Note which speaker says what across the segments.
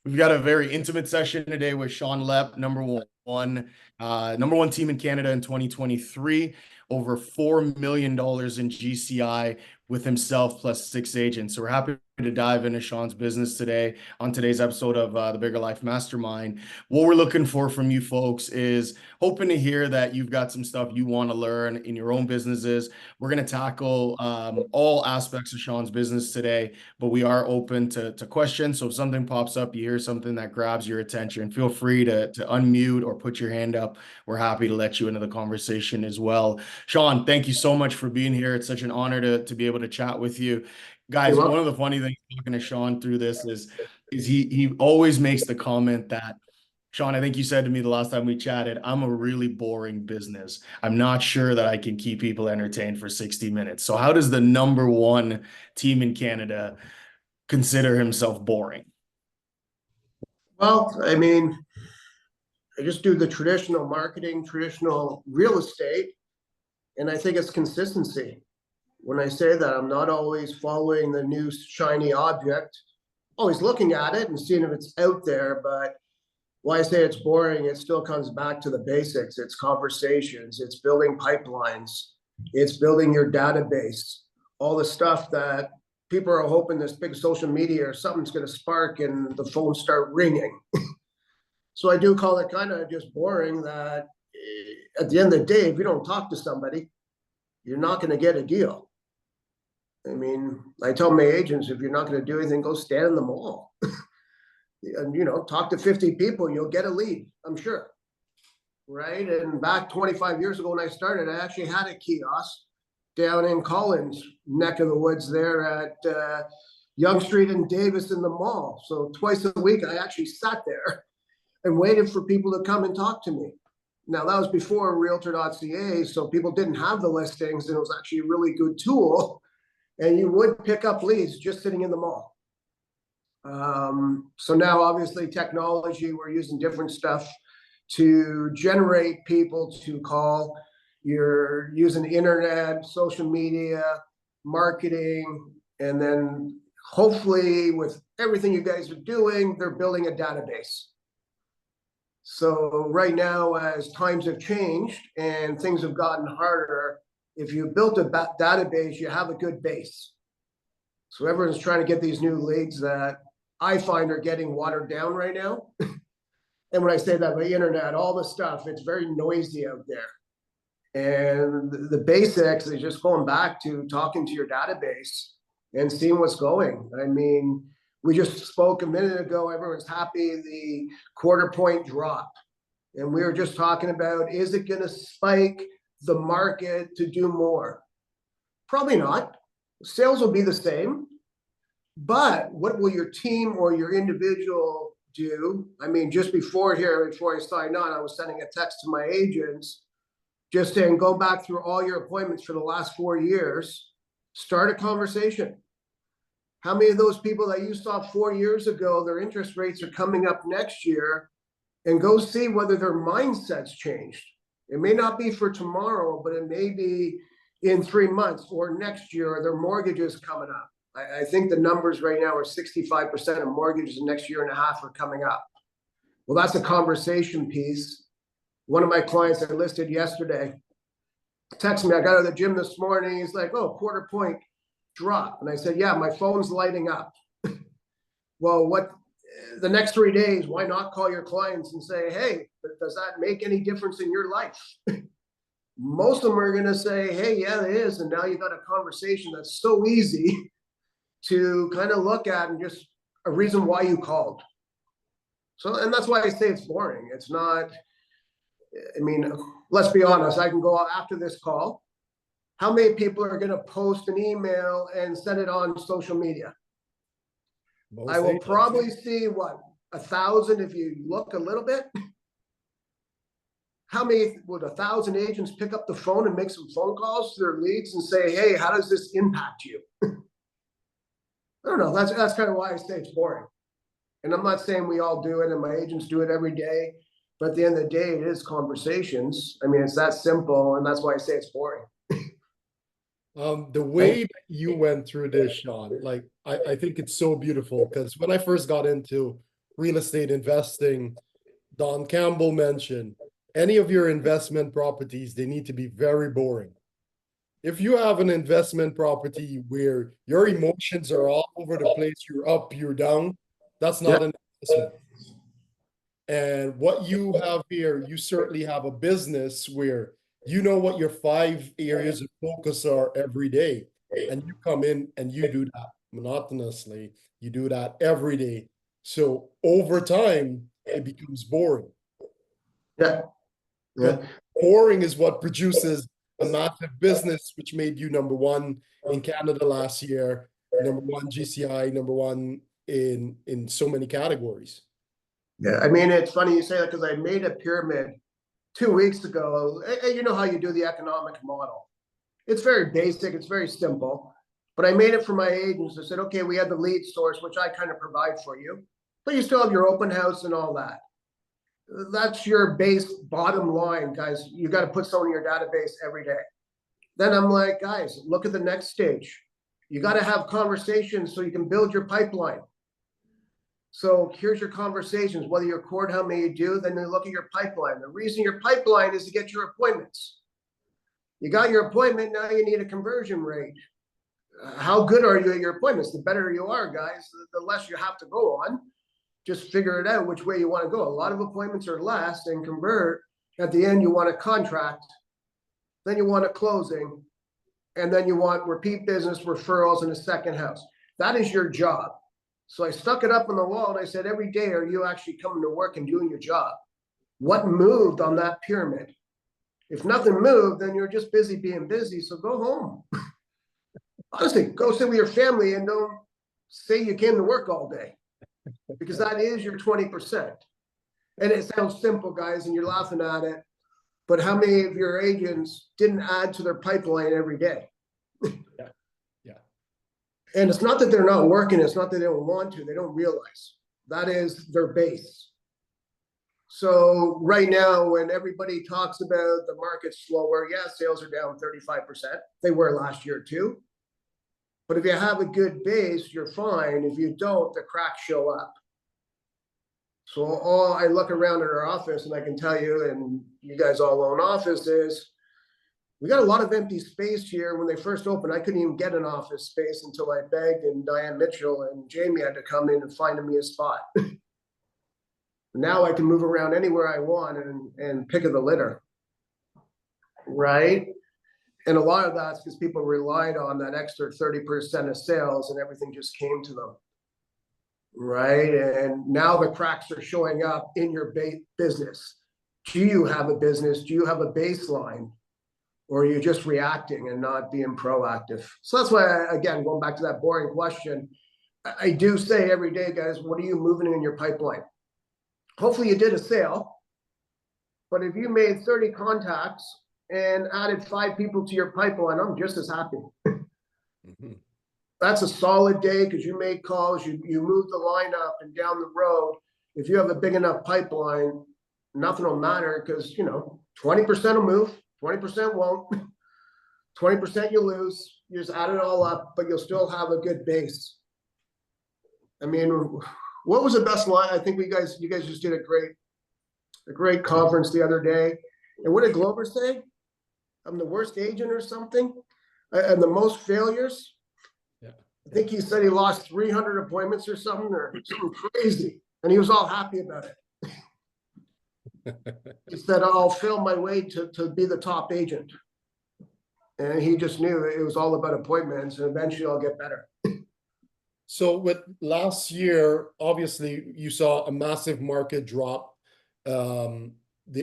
Speaker 1: We've got a very intimate session today with Shawn Lepp, number one team in Canada in 2023, over $4 million in GCI with himself plus 6 agents. So we're happy to dive into Shawn's business today on today's episode of the Bigger Life Mastermind. What we're looking for from you folks is hoping to hear that you've got some stuff you want to learn in your own businesses. We're going to tackle all aspects of Shawn's business today, but we are open to questions. So if something pops up, you hear something that grabs your attention, feel free to unmute or put your hand up. We're happy to let you into the conversation as well. Shawn, thank you so much for being here. It's such an honor to be able to chat with you. Guys, one of the funny things talking to Shawn through this is he always makes the comment that, Shawn, I think you said to me the last time we chatted, I'm a really boring business. I'm not sure that I can keep people entertained for 60 minutes. So how does the number one team in Canada consider himself boring?
Speaker 2: Well, I mean, I just do the traditional marketing, traditional real estate, and I think it's consistency. When I say that, I'm not always following the new shiny object, always looking at it and seeing if it's out there. But why I say it's boring, it still comes back to the basics. It's conversations, it's building pipelines, it's building your database, all the stuff that people are hoping this big social media or something's going to spark and the phones start ringing. So I do call it kind of just boring that at the end of the day, if you don't talk to somebody, you're not going to get a deal. I mean, I tell my agents, if you're not going to do anything, go stand in the mall. And, talk to 50 people, you'll get a lead, I'm sure. Right? And back 25 years ago when I started, I actually had a kiosk down in Collins, neck of the woods there at Yonge Street and Davis in the mall. So twice a week, I actually sat there and waited for people to come and talk to me. Now, that was before Realtor.ca, so people didn't have the listings, and it was actually a really good tool. And you would pick up leads just sitting in the mall. So now, obviously, technology, we're using different stuff to generate people to call. You're using the internet, social media, marketing, and then hopefully with everything you guys are doing, they're building a database. So right now, as times have changed and things have gotten harder, if you built a database, you have a good base. So everyone's trying to get these new leads that I find are getting watered down right now. And when I say that, the internet, all the stuff, it's very noisy out there. And the basics is just going back to talking to your database and seeing what's going. I mean, we just spoke a minute ago, everyone's happy, the quarter point drop. And we were just talking about, is it going to spike the market to do more? Probably not. Sales will be the same. But what will your team or your individual do? I mean, just before I signed on, I was sending a text to my agents just saying, go back through all your appointments for the last 4 years, start a conversation. How many of those people that you saw 4 years ago, their interest rates are coming up next year, and go see whether their mindset's changed. It may not be for tomorrow, but it may be in 3 months or next year, or their mortgage is coming up. I think the numbers right now are 65% of mortgages in the next year and a half are coming up. Well, that's a conversation piece. One of my clients I listed yesterday texted me, I got out of the gym this morning. He's like, oh, quarter point drop. And I said, yeah, my phone's lighting up. Well, the next 3 days, why not call your clients and say, hey, does that make any difference in your life? Most of them are going to say, hey, yeah, it is. And now you've got a conversation that's so easy to kind of look at and just a reason why you called. So, and that's why I say it's boring. It's not, I mean, let's be honest, I can go out after this call. How many people are going to post an email and send it on social media? I will probably see, 1,000 if you look a little bit. How many would 1,000 agents pick up the phone and make some phone calls to their leads and say, hey, how does this impact you? I don't know. That's kind of why I say it's boring. And I'm not saying we all do it and my agents do it every day. But at the end of the day, it is conversations. I mean, it's that simple. And that's why I say it's boring.
Speaker 3: The way that you went through this, Shawn, like I think it's so beautiful because when I first got into real estate investing, Don Campbell mentioned any of your investment properties, they need to be very boring. If you have an investment property where your emotions are all over the place, you're up, you're down, that's not an investment. And what you have here, you certainly have a business where you know what your 5 areas of focus are every day. And you come in and you do that monotonously. You do that every day. So over time, it becomes boring.
Speaker 2: Yeah.
Speaker 3: But boring is what produces a massive business, which made you #1 in Canada last year, #1 GCI, #1 in so many categories.
Speaker 2: Yeah, I mean, it's funny you say that because I made a pyramid 2 weeks ago. And you know how you do the economic model. It's very basic, it's very simple. But I made it for my agents. I said, okay, we have the lead source, which I kind of provide for you, but you still have your open house and all that. That's your base bottom line, guys. You got to put someone in your database every day. Then I'm like, guys, look at the next stage. You got to have conversations so you can build your pipeline. So here's your conversations, whether you're court, how many you do, then you look at your pipeline. The reason your pipeline is to get your appointments. You got your appointment, now you need a conversion rate. How good are you at your appointments? The better you are, guys, the less you have to go on. Just figure it out which way you want to go. A lot of appointments are less and convert. At the end, you want a contract. Then you want a closing. And then you want repeat business, referrals, and a second house. That is your job. So I stuck it up on the wall and I said, every day, are you actually coming to work and doing your job? What moved on that pyramid? If nothing moved, then you're just busy being busy. So go home. Honestly, go sit with your family and don't say you came to work all day, because that is your 20%. And it sounds simple, guys, and you're laughing at it. But how many of your agents didn't add to their pipeline every day?
Speaker 3: Yeah.
Speaker 2: And it's not that they're not working. It's not that they don't want to. They don't realize that is their base. So right now, when everybody talks about the market's slower, yeah, sales are down 35%. They were last year too. But if you have a good base, you're fine. If you don't, the cracks show up. So I look around at our office and I can tell you, and you guys all own offices, we got a lot of empty space here. When they first opened, I couldn't even get an office space until I begged, and Diane Mitchell and Jamie had to come in and find me a spot. Now I can move around anywhere I want and pick of the litter, right? And a lot of that's because people relied on that extra 30% of sales and everything just came to them, right? And now the cracks are showing up in your business. Do you have a business? Do you have a baseline? Or are you just reacting and not being proactive? So that's why, again, going back to that boring question, I do say every day, guys, what are you moving in your pipeline? Hopefully you did a sale, but if you made 30 contacts and added 5 people to your pipeline, I'm just as happy. That's a solid day because you made calls, you moved the line up and down the road. If you have a big enough pipeline, nothing will matter because, 20% will move, 20% won't, 20% you lose. You just add it all up, but you'll still have a good base. I mean, what was the best line? I think you guys just did a great conference the other day. And what did Glover say? I'm the worst agent or something, and the most failures.
Speaker 3: Yeah.
Speaker 2: I think he said he lost 300 appointments or something crazy, and he was all happy about it. He said, I'll fail my way to be the top agent. And he just knew it was all about appointments, and eventually I'll get better.
Speaker 3: So with last year, obviously you saw a massive market drop. The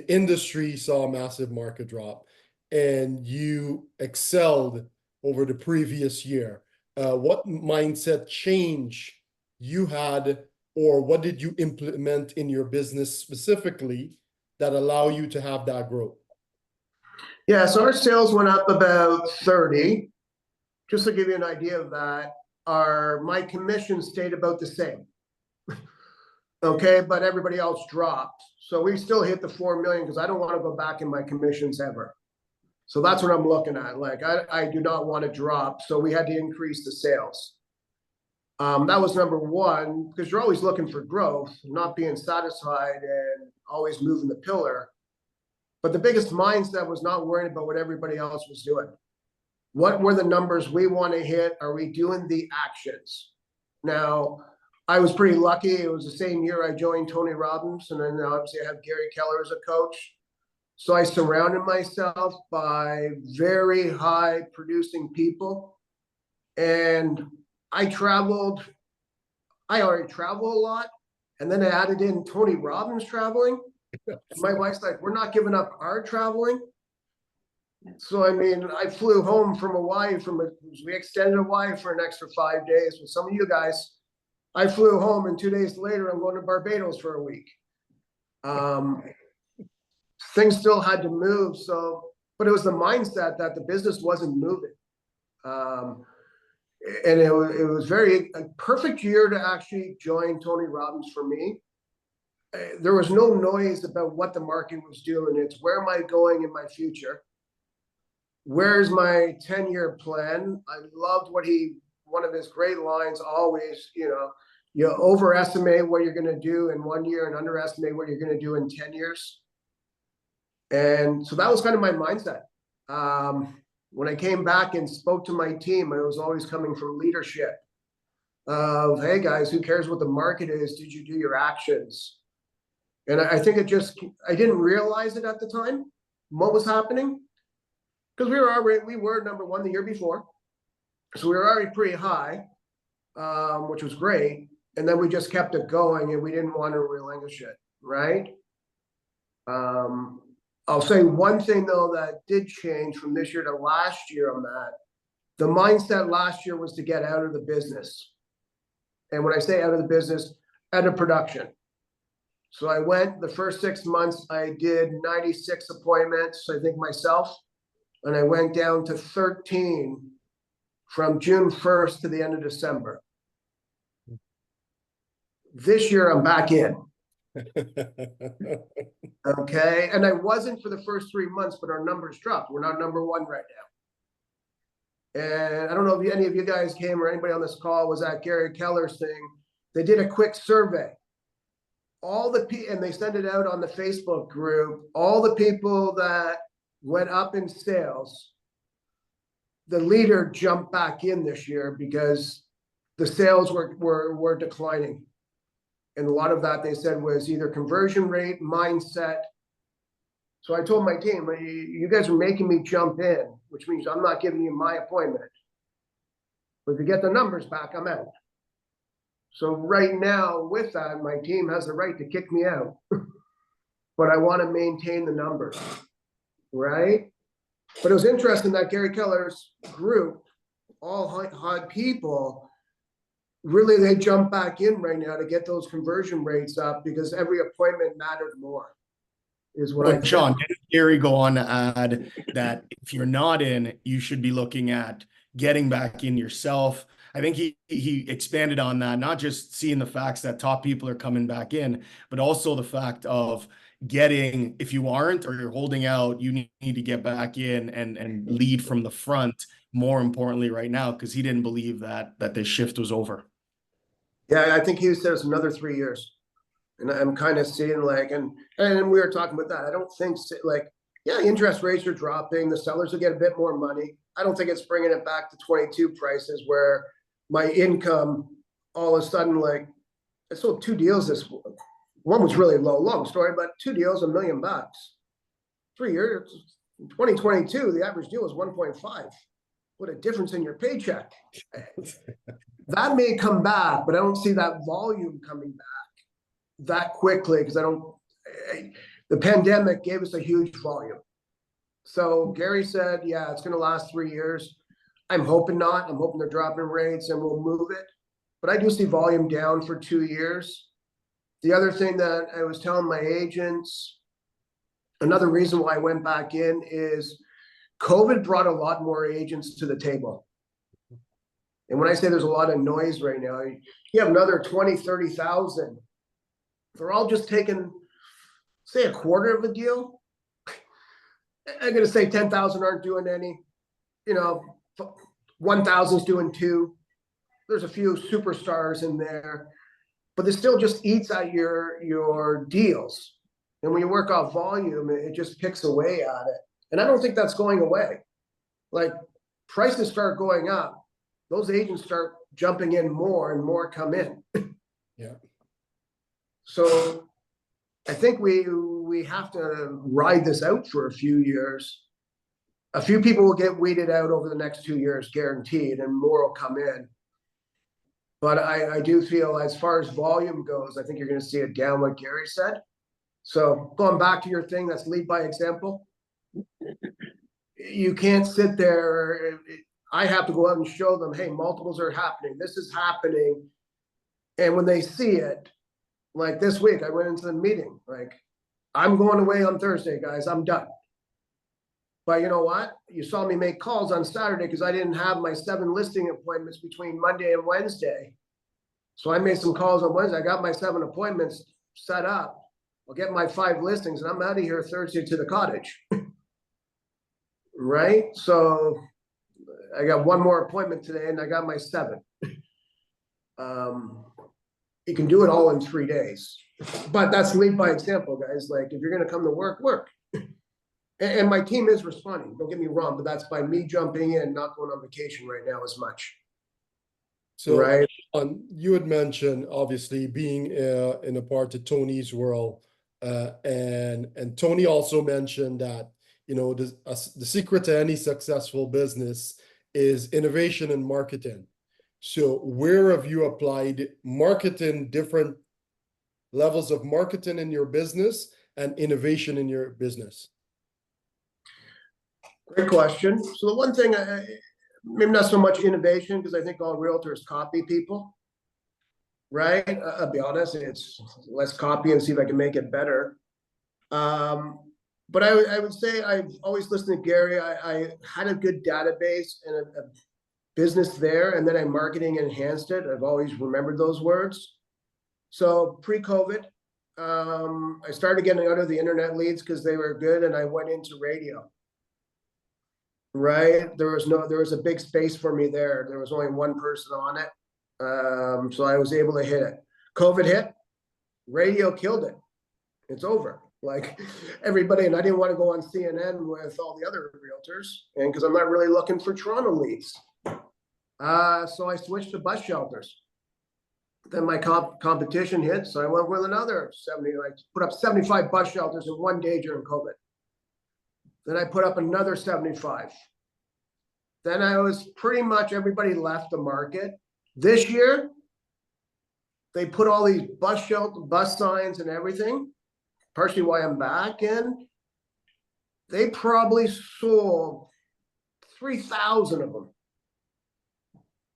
Speaker 3: industry saw a massive market drop, and you excelled over the previous year. What mindset change you had, or what did you implement in your business specifically that allow you to have that growth?
Speaker 2: Yeah, so our sales went up about 30. Just to give you an idea of that, my commission stayed about the same. Okay, but everybody else dropped. So we still hit the 4 million because I don't want to go back in my commissions ever. So that's what I'm looking at. Like I do not want to drop. So we had to increase the sales. That was number one, because you're always looking for growth, not being satisfied and always moving the pillar. But the biggest mindset was not worrying about what everybody else was doing. What were the numbers we want to hit? Are we doing the actions? Now, I was pretty lucky. It was the same year I joined Tony Robbins, and then obviously I have Gary Keller as a coach. So I surrounded myself by very high producing people. And I already travel a lot. And then I added in Tony Robbins traveling. And my wife's like, we're not giving up our traveling. So, I mean, I flew home from Hawaii we extended Hawaii for an extra 5 days with some of you guys. I flew home, and 2 days later, I'm going to Barbados for a week. Things still had to move. But it was the mindset that the business wasn't moving. And it was a perfect year to actually join Tony Robbins for me. There was no noise about what the market was doing. It's where am I going in my future? Where's my 10-year plan? I loved one of his great lines always, you overestimate what you're going to do in 1 year and underestimate what you're going to do in 10 years. And so that was kind of my mindset. When I came back and spoke to my team, I was always coming from leadership of, hey guys, who cares what the market is? Did you do your actions? And I think I didn't realize it at the time, what was happening. Because we were number one the year before. So we were already pretty high, which was great. And then we just kept it going, and we didn't want to relinquish it, right? I'll say one thing, though, that did change from this year to last year on that. The mindset last year was to get out of the business. And when I say out of the business, out of production. So I went the first 6 months, I did 96 appointments, I think myself. And I went down to 13 from June 1st to the end of December. This year, I'm back in. Okay. And I wasn't for the first 3 months, but our numbers dropped. We're not number one right now. And I don't know if any of you guys came or anybody on this call was at Gary Keller's thing. They did a quick survey. And they sent it out on the Facebook group. All the people that went up in sales, the leader jumped back in this year because the sales were declining. And a lot of that, they said, was either conversion rate, mindset. So I told my team, you guys are making me jump in, which means I'm not giving you my appointment. But if you get the numbers back, I'm out. So right now, with that, my team has the right to kick me out. But I want to maintain the numbers, right? But it was interesting that Gary Keller's group, all high people, really, they jump back in right now to get those conversion rates up because every appointment mattered more, is what I think.
Speaker 1: Shawn, didn't Gary go on to add that if you're not in, you should be looking at getting back in yourself? I think he expanded on that, not just seeing the facts that top people are coming back in, but also the fact of getting, if you aren't or you're holding out, you need to get back in and lead from the front, more importantly right now, because he didn't believe that this shift was over.
Speaker 2: Yeah, I think he said it's another 3 years. And I'm kind of seeing and we were talking about that. I don't think interest rates are dropping. The sellers will get a bit more money. I don't think it's bringing it back to 22 prices where my income all of a sudden, I sold 2 deals one was really low, long story, but 2 deals, $1 million. 3 years, in 2022, the average deal was 1.5. What a difference in your paycheck. That may come back, but I don't see that volume coming back that quickly because the pandemic gave us a huge volume. So Gary said, yeah, it's going to last 3 years. I'm hoping not. I'm hoping they're dropping rates and we'll move it. But I do see volume down for 2 years. The other thing that I was telling my agents, another reason why I went back in is COVID brought a lot more agents to the table. And when I say there's a lot of noise right now, you have another 20, 30,000. They're all just taking, say, a quarter of a deal. I'm going to say 10,000 aren't doing any. 1,000 is doing 2. there's a few superstars in there, but it still just eats at your deals. And when you work off volume, it just picks away at it. And I don't think that's going away. Like prices start going up, those agents start jumping in more and more come in.
Speaker 3: Yeah.
Speaker 2: So I think we have to ride this out for a few years. A few people will get weeded out over the next 2 years, guaranteed, and more will come in. But I do feel as far as volume goes, I think you're going to see it down, like Gary said. So going back to your thing, that's lead by example. You can't sit there. I have to go out and show them, hey, multiples are happening. This is happening. And when they see it, like this week, I went into the meeting, like, I'm going away on Thursday, guys. I'm done. But you know what? You saw me make calls on Saturday because I didn't have my 7 listing appointments between Monday and Wednesday. So I made some calls on Wednesday. I got my 7 appointments set up. I'll get my 5 listings and I'm out of here Thursday to the cottage. Right? So I got 1 more appointment today and I got my 7. You can do it all in 3 days. But that's lead by example, guys. Like if you're going to come to work, work. And my team is responding. Don't get me wrong, but that's by me jumping in, not going on vacation right now as much.
Speaker 3: So
Speaker 2: right.
Speaker 3: You had mentioned obviously being in a part of Tony's world, and Tony also mentioned that the secret to any successful business is innovation and marketing. So where have you applied marketing, different levels of marketing in your business and innovation in your business?
Speaker 2: Great question. So the one thing, maybe not so much innovation, because I think all realtors copy people, right? I'll be honest, it's let's copy and see if I can make it better. But I would say I've always listened to Gary. I had a good database and a business there, and then I marketing enhanced it. I've always remembered those words. So pre-COVID, I started getting out of the internet leads because they were good, and I went into radio. Right, there was a big space for me there. There was only 1 person on it, so I was able to hit it. COVID hit, radio killed it. It's over. Like everybody, and I didn't want to go on CNN with all the other realtors, and because I'm not really looking for Toronto leads. So I switched to bus shelters. Then my competition hit, so I went with another 70. I put up 75 bus shelters in 1 day during COVID. Then I put up another 75. Then I was pretty much everybody left the market. This year, they put all these bus signs and everything, partially why I'm back in. They probably sold 3,000 of them.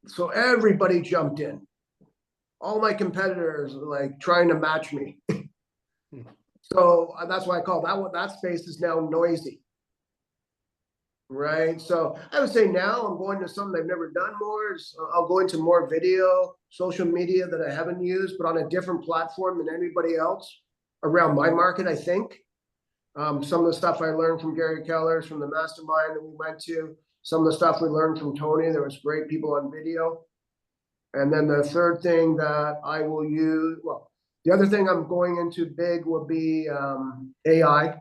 Speaker 2: So everybody jumped in. All my competitors were like trying to match me. So that's why I call that space is now noisy. Right. So I would say now I'm going to something I've never done more. I'll go into more video, social media that I haven't used, but on a different platform than anybody else around my market, I think. Some of the stuff I learned from Gary Keller's, from the Mastermind that we went to, some of the stuff we learned from Tony, there was great people on video. And then the third thing that I will use, well, the other thing I'm going into big will be AI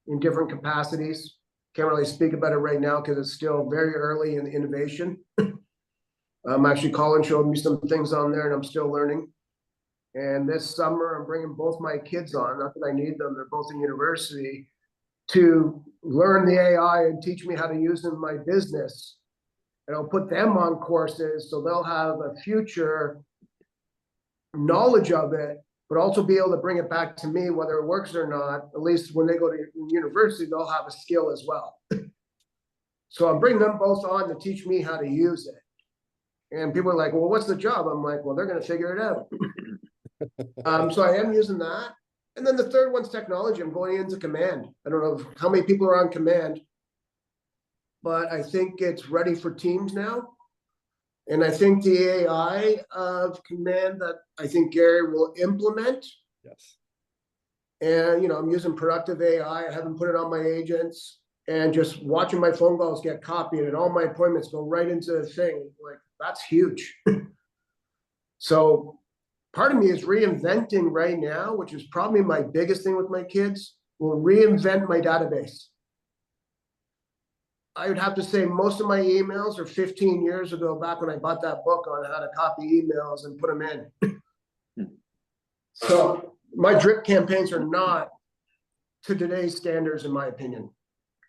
Speaker 2: in different capacities. Can't really speak about it right now because it's still very early in the innovation. Actually, Colin showed me some things on there and I'm still learning. And this summer, I'm bringing both my kids on, not that I need them, they're both in university, to learn the AI and teach me how to use it in my business. And I'll put them on courses so they'll have a future knowledge of it, but also be able to bring it back to me, whether it works or not. At least when they go to university, they'll have a skill as well. So I'm bringing them both on to teach me how to use it. And people are like, well, what's the job? I'm like, well, they're going to figure it out. So I am using that. And then the third one's technology. I'm going into Command. I don't know how many people are on Command, but I think it's ready for Teams now. And I think the AI of Command that I think Gary will implement.
Speaker 3: Yes.
Speaker 2: And, I'm using productive AI. I haven't put it on my agents, and just watching my phone calls get copied and all my appointments go right into the thing. Like, that's huge. So part of me is reinventing right now, which is probably my biggest thing with my kids, will reinvent my database. I would have to say most of my emails are 15 years ago, back when I bought that book on how to copy emails and put them in. So my drip campaigns are not to today's standards, in my opinion,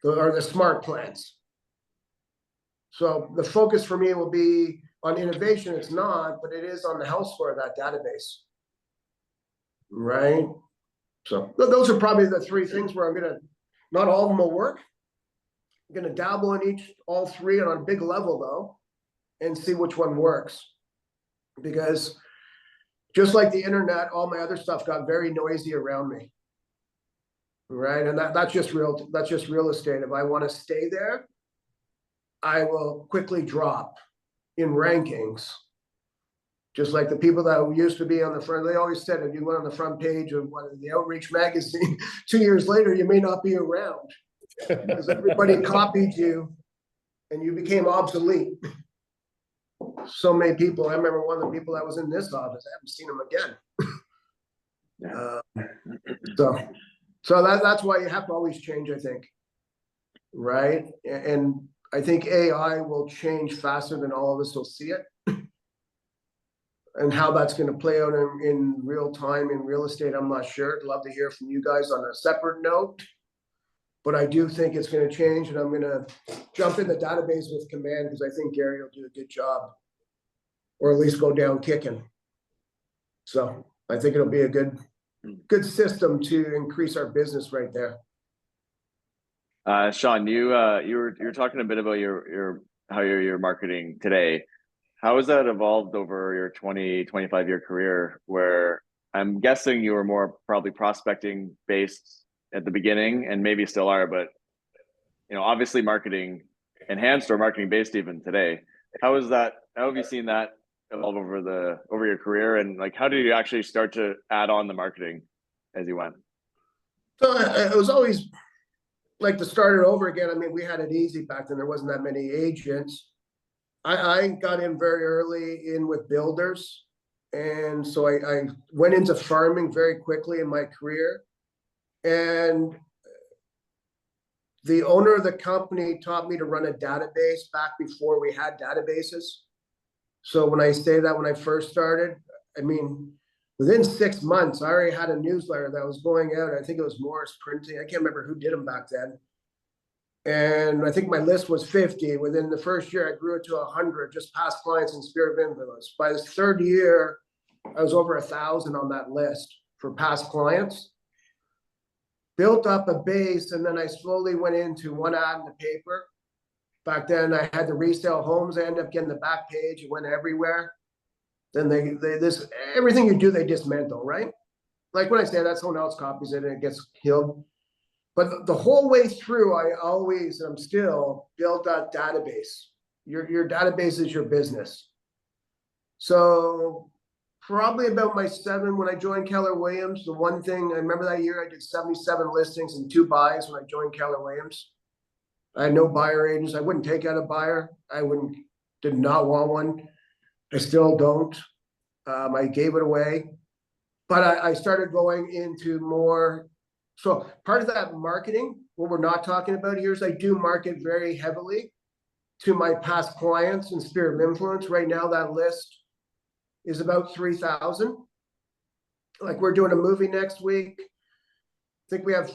Speaker 2: are the smart plans. So the focus for me will be on innovation. It's not, but it is on the health score of that database. Right? So those are probably the three things where I'm going to, not all of them will work. I'm going to dabble in all three on a big level though, and see which one works. Because just like the internet, all my other stuff got very noisy around me. Right? And that's just real estate. If I want to stay there, I will quickly drop in rankings. Just like the people that used to be on the front, they always said if you went on the front page of the Outreach magazine, 2 years later, you may not be around because everybody copied you and you became obsolete. So many people, I remember one of the people that was in this office, I haven't seen him again. So that's why you have to always change, I think. Right? And I think AI will change faster than all of us will see it. And how that's going to play out in real time in real estate, I'm not sure. I'd love to hear from you guys on a separate note. But I do think it's going to change, and I'm going to jump in the database with Command because I think Gary will do a good job, or at least go down kicking. So I think it'll be a good system to increase our business right there.
Speaker 4: Shawn, you were talking a bit about how your marketing today. How has that evolved over your 25 year career, where I'm guessing you were more probably prospecting based at the beginning and maybe still are, but obviously marketing enhanced or marketing based even today. How have you seen that evolve over your career, and like how did you actually start to add on the marketing as you went?
Speaker 2: So it was always like to start it over again. I mean, we had it easy back then. There wasn't that many agents. I got in very early in with builders. And so I went into farming very quickly in my career. And the owner of the company taught me to run a database back before we had databases. So when I say that, when I first started, I mean, within 6 months, I already had a newsletter that was going out. I think it was Morris Printing. I can't remember who did them back then. And I think my list was 50. Within the first year, I grew it to 100, just past clients in sphere of influence. By the third year, I was over 1,000 on that list for past clients. Built up a base, and then I slowly went into one ad in the paper. Back then, I had the resale homes. I ended up getting the back page. It went everywhere. Then everything you do, they dismantle, right? Like when I say that, someone else copies it and it gets killed. But the whole way through, I always am still built that database. Your database is your business. So probably about my 7 when I joined Keller Williams, the one thing I remember that year, I did 77 listings and 2 buys when I joined Keller Williams. I had no buyer agents. I wouldn't take out a buyer. Did not want one. I still don't. I gave it away. But I started going into more. So part of that marketing, what we're not talking about here, is I do market very heavily to my past clients in sphere of influence. Right now, that list is about 3,000. Like we're doing a movie next week. I think we have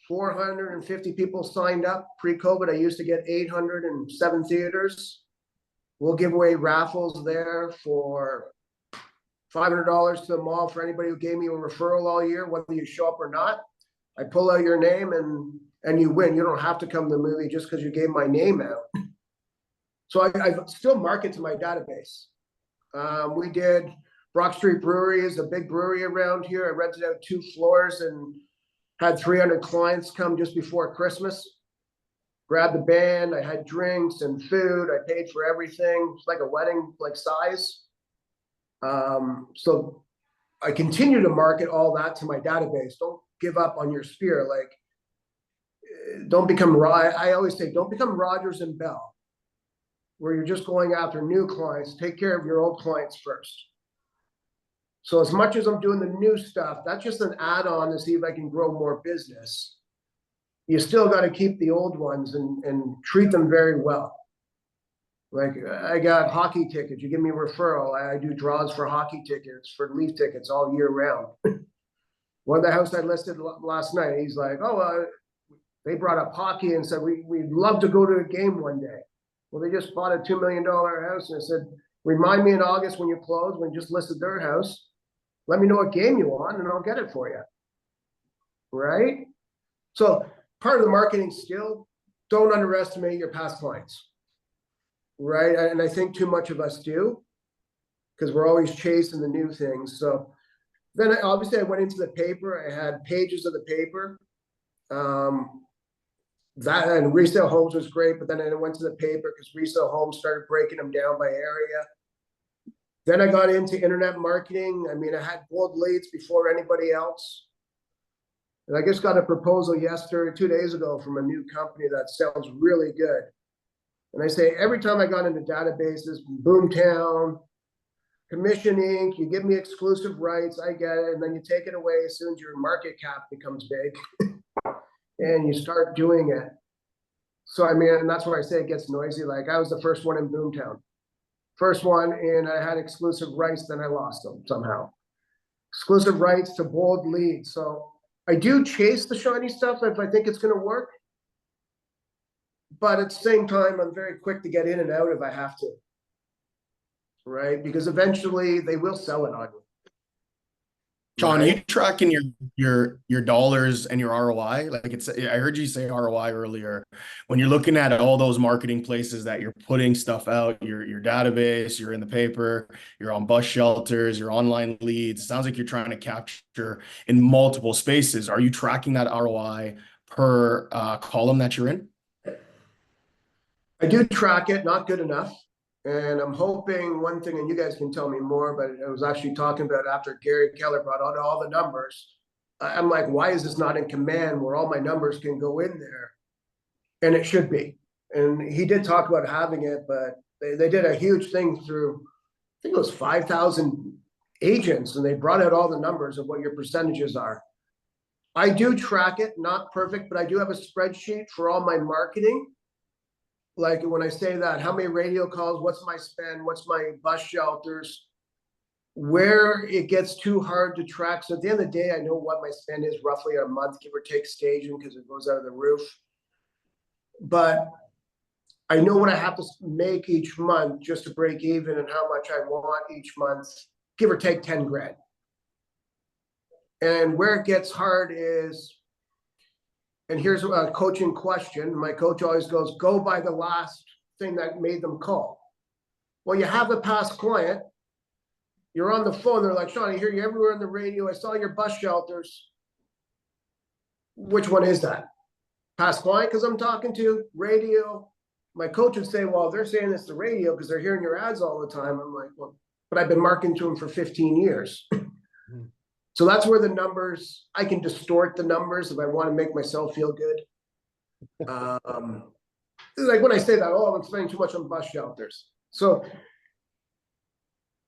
Speaker 2: 450 people signed up. Pre-COVID, I used to get 807 theaters. We'll give away raffles there for $500 to them all for anybody who gave me a referral all year, whether you show up or not. I pull out your name and you win. You don't have to come to the movie just because you gave my name out. So I still market to my database. We did Brock Street Brewery is a big brewery around here. I rented out 2 floors and had 300 clients come just before Christmas. Grabbed the band. I had drinks and food. I paid for everything. It's like a wedding, like size. So I continue to market all that to my database. Don't give up on your sphere. Like, don't become, I always say, don't become Rogers and Bell, where you're just going after new clients. Take care of your old clients first. So as much as I'm doing the new stuff, that's just an add-on to see if I can grow more business. You still got to keep the old ones and treat them very well. Like I got hockey tickets. You give me a referral. I do draws for hockey tickets, for Leaf tickets all year round. One of the house I listed last night, he's like, oh, they brought up hockey and said, we'd love to go to a game one day. Well, they just bought a $2 million house. And I said, remind me in August when you close, when you just listed their house, let me know what game you want and I'll get it for you. Right? So part of the marketing skill, don't underestimate your past clients. Right? And I think too much of us do, because we're always chasing the new things. So then obviously I went into the paper. I had pages of the paper. That and resale homes was great, but then I went to the paper because resale homes started breaking them down by area. Then I got into internet marketing. I mean, I had bold leads before anybody else. And I just got a proposal 2 days ago from a new company that sounds really good. And I say, every time I got into databases, Boomtown, Commission Inc., you give me exclusive rights, I get it, and then you take it away as soon as your market cap becomes big. And you start doing it. So, I mean, and that's where I say it gets noisy. Like, I was the first one in Boomtown. First one, and I had exclusive rights, then I lost them somehow. Exclusive rights to bold leads. So I do chase the shiny stuff if I think it's going to work. But at the same time, I'm very quick to get in and out if I have to. Right? Because eventually they will sell it on you.
Speaker 1: Shawn,
Speaker 2: Right?
Speaker 1: you tracking your dollars and your ROI? Like I heard you say ROI earlier. When you're looking at all those marketing places that you're putting stuff out, your database, you're in the paper, you're on bus shelters, your online leads. It sounds like you're trying to capture in multiple spaces. Are you tracking that ROI per column that you're in?
Speaker 2: I do track it, not good enough. And I'm hoping one thing, and you guys can tell me more, but I was actually talking about after Gary Keller brought out all the numbers. I'm like, why is this not in command where all my numbers can go in there? And it should be. And he did talk about having it, but they did a huge thing through, I think it was 5,000 agents, and they brought out all the numbers of what your percentages are. I do track it, not perfect, but I do have a spreadsheet for all my marketing. Like when I say that, how many radio calls, what's my spend, what's my bus shelters, where it gets too hard to track. So at the end of the day, I know what my spend is roughly a month, give or take staging, because it goes out of the roof. But I know what I have to make each month just to break even and how much I want each month, give or take 10 grand. And where it gets hard is, and here's a coaching question. My coach always goes, go by the last thing that made them call. Well, you have a past client. You're on the phone. They're like, Shawn, I hear you everywhere on the radio. I saw your bus shelters. Which one is that? Past client because I'm talking to, radio. My coach would say, well, they're saying it's the radio because they're hearing your ads all the time. I'm like, well, but I've been marketing to them for 15 years. So that's where the numbers, I can distort the numbers if I want to make myself feel good. Like when I say that, oh, I'm spending too much on bus shelters. So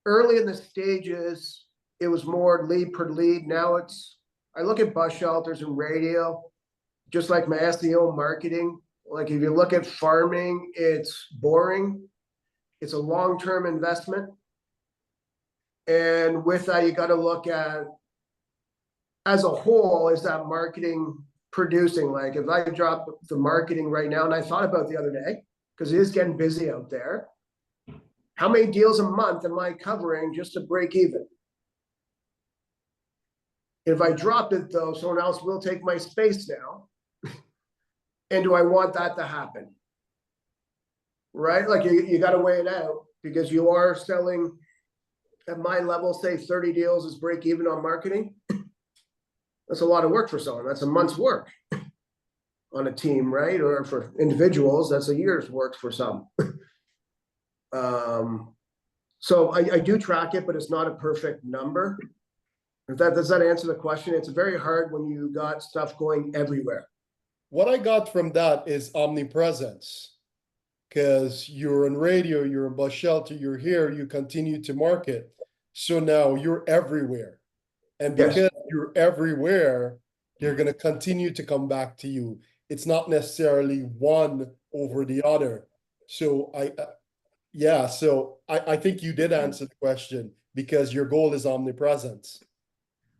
Speaker 2: early in the stages, it was more lead per lead. Now I look at bus shelters and radio, just like my SEO marketing. Like if you look at farming, it's boring. It's a long-term investment. And with that, you got to look at, as a whole, is that marketing producing? Like if I drop the marketing right now, and I thought about it the other day, because it is getting busy out there, how many deals a month am I covering just to break even? If I drop it though, someone else will take my space now. And do I want that to happen? Right? Like you got to weigh it out, because you are selling at my level, say 30 deals is break even on marketing. That's a lot of work for someone. That's a month's work on a team, right? Or for individuals, that's a year's work for some. So I do track it, but it's not a perfect number. Does that answer the question? It's very hard when you got stuff going everywhere.
Speaker 3: What I got from that is omnipresence, because you're on radio, you're in bus shelter, you're here, you continue to market. So now you're everywhere. And
Speaker 2: Yes.
Speaker 3: because you're everywhere, they're going to continue to come back to you. It's not necessarily one over the other. So I think you did answer the question because your goal is omnipresence.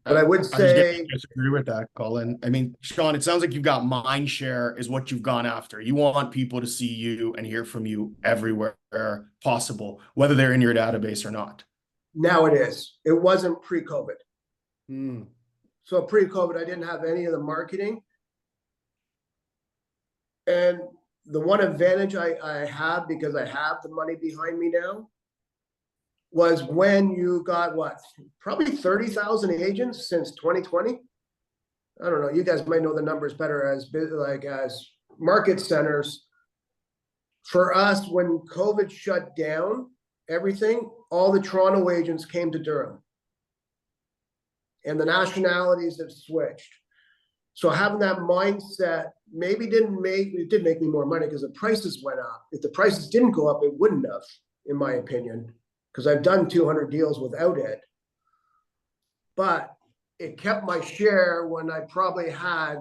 Speaker 2: But I would
Speaker 1: I was going
Speaker 2: say,
Speaker 1: to disagree with that, Colin. I mean, Shawn, it sounds like you've got mind share is what you've gone after. You want people to see you and hear from you everywhere possible, whether they're in your database or not.
Speaker 2: now it is. It wasn't pre-COVID.
Speaker 3: Hmm.
Speaker 2: So pre-COVID, I didn't have any of the marketing. And the one advantage I have, because I have the money behind me now, was when you got what? Probably 30,000 agents since 2020. I don't know. You guys might know the numbers better as market centers. For us, when COVID shut down everything, all the Toronto agents came to Durham. And the nationalities have switched. So having that mindset maybe did make me more money because the prices went up. If the prices didn't go up, it wouldn't have, in my opinion, because I've done 200 deals without it. But it kept my share when I probably had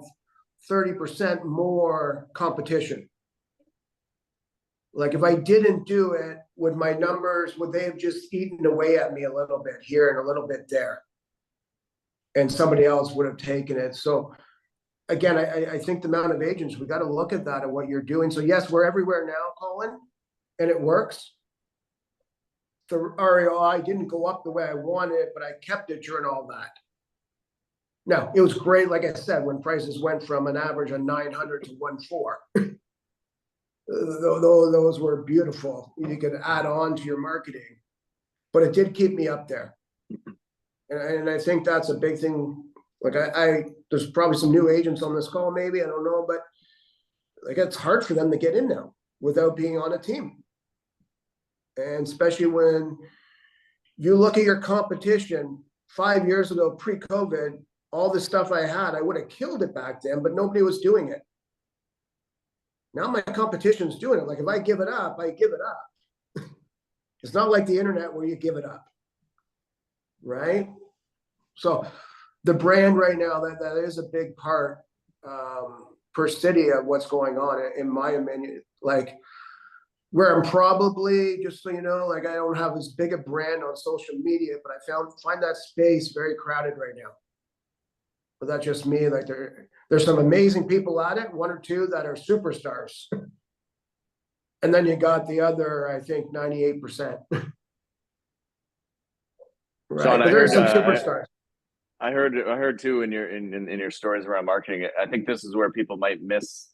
Speaker 2: 30% more competition. Like if I didn't do it, would my numbers, would they have just eaten away at me a little bit here and a little bit there? And somebody else would have taken it. So again, I think the amount of agents, we got to look at that and what you're doing. So yes, we're everywhere now, Colin, and it works. The ROI didn't go up the way I wanted, but I kept it during all that. No, it was great. Like I said, when prices went from an average of 900 to 1.4, those were beautiful. You could add on to your marketing, but it did keep me up there. And I think that's a big thing. Like there's probably some new agents on this call, maybe, I don't know, but like it's hard for them to get in now without being on a team. And especially when you look at your competition 5 years ago, pre-COVID, all the stuff I had, I would have killed it back then, but nobody was doing it. Now my competition's doing it. Like if I give it up, I give it up. It's not like the internet where you give it up, right? So the brand right now, that is a big part per city of what's going on, in my opinion. Like where I'm probably, just so you know, like I don't have as big a brand on social media, but I find that space very crowded right now. But that's just me. Like there's some amazing people at it, one or two that are superstars. And then you got the other, I think, 98%. Right.
Speaker 4: Shawn,
Speaker 2: But there's some superstars.
Speaker 4: I heard too in your stories around marketing. I think this is where people might miss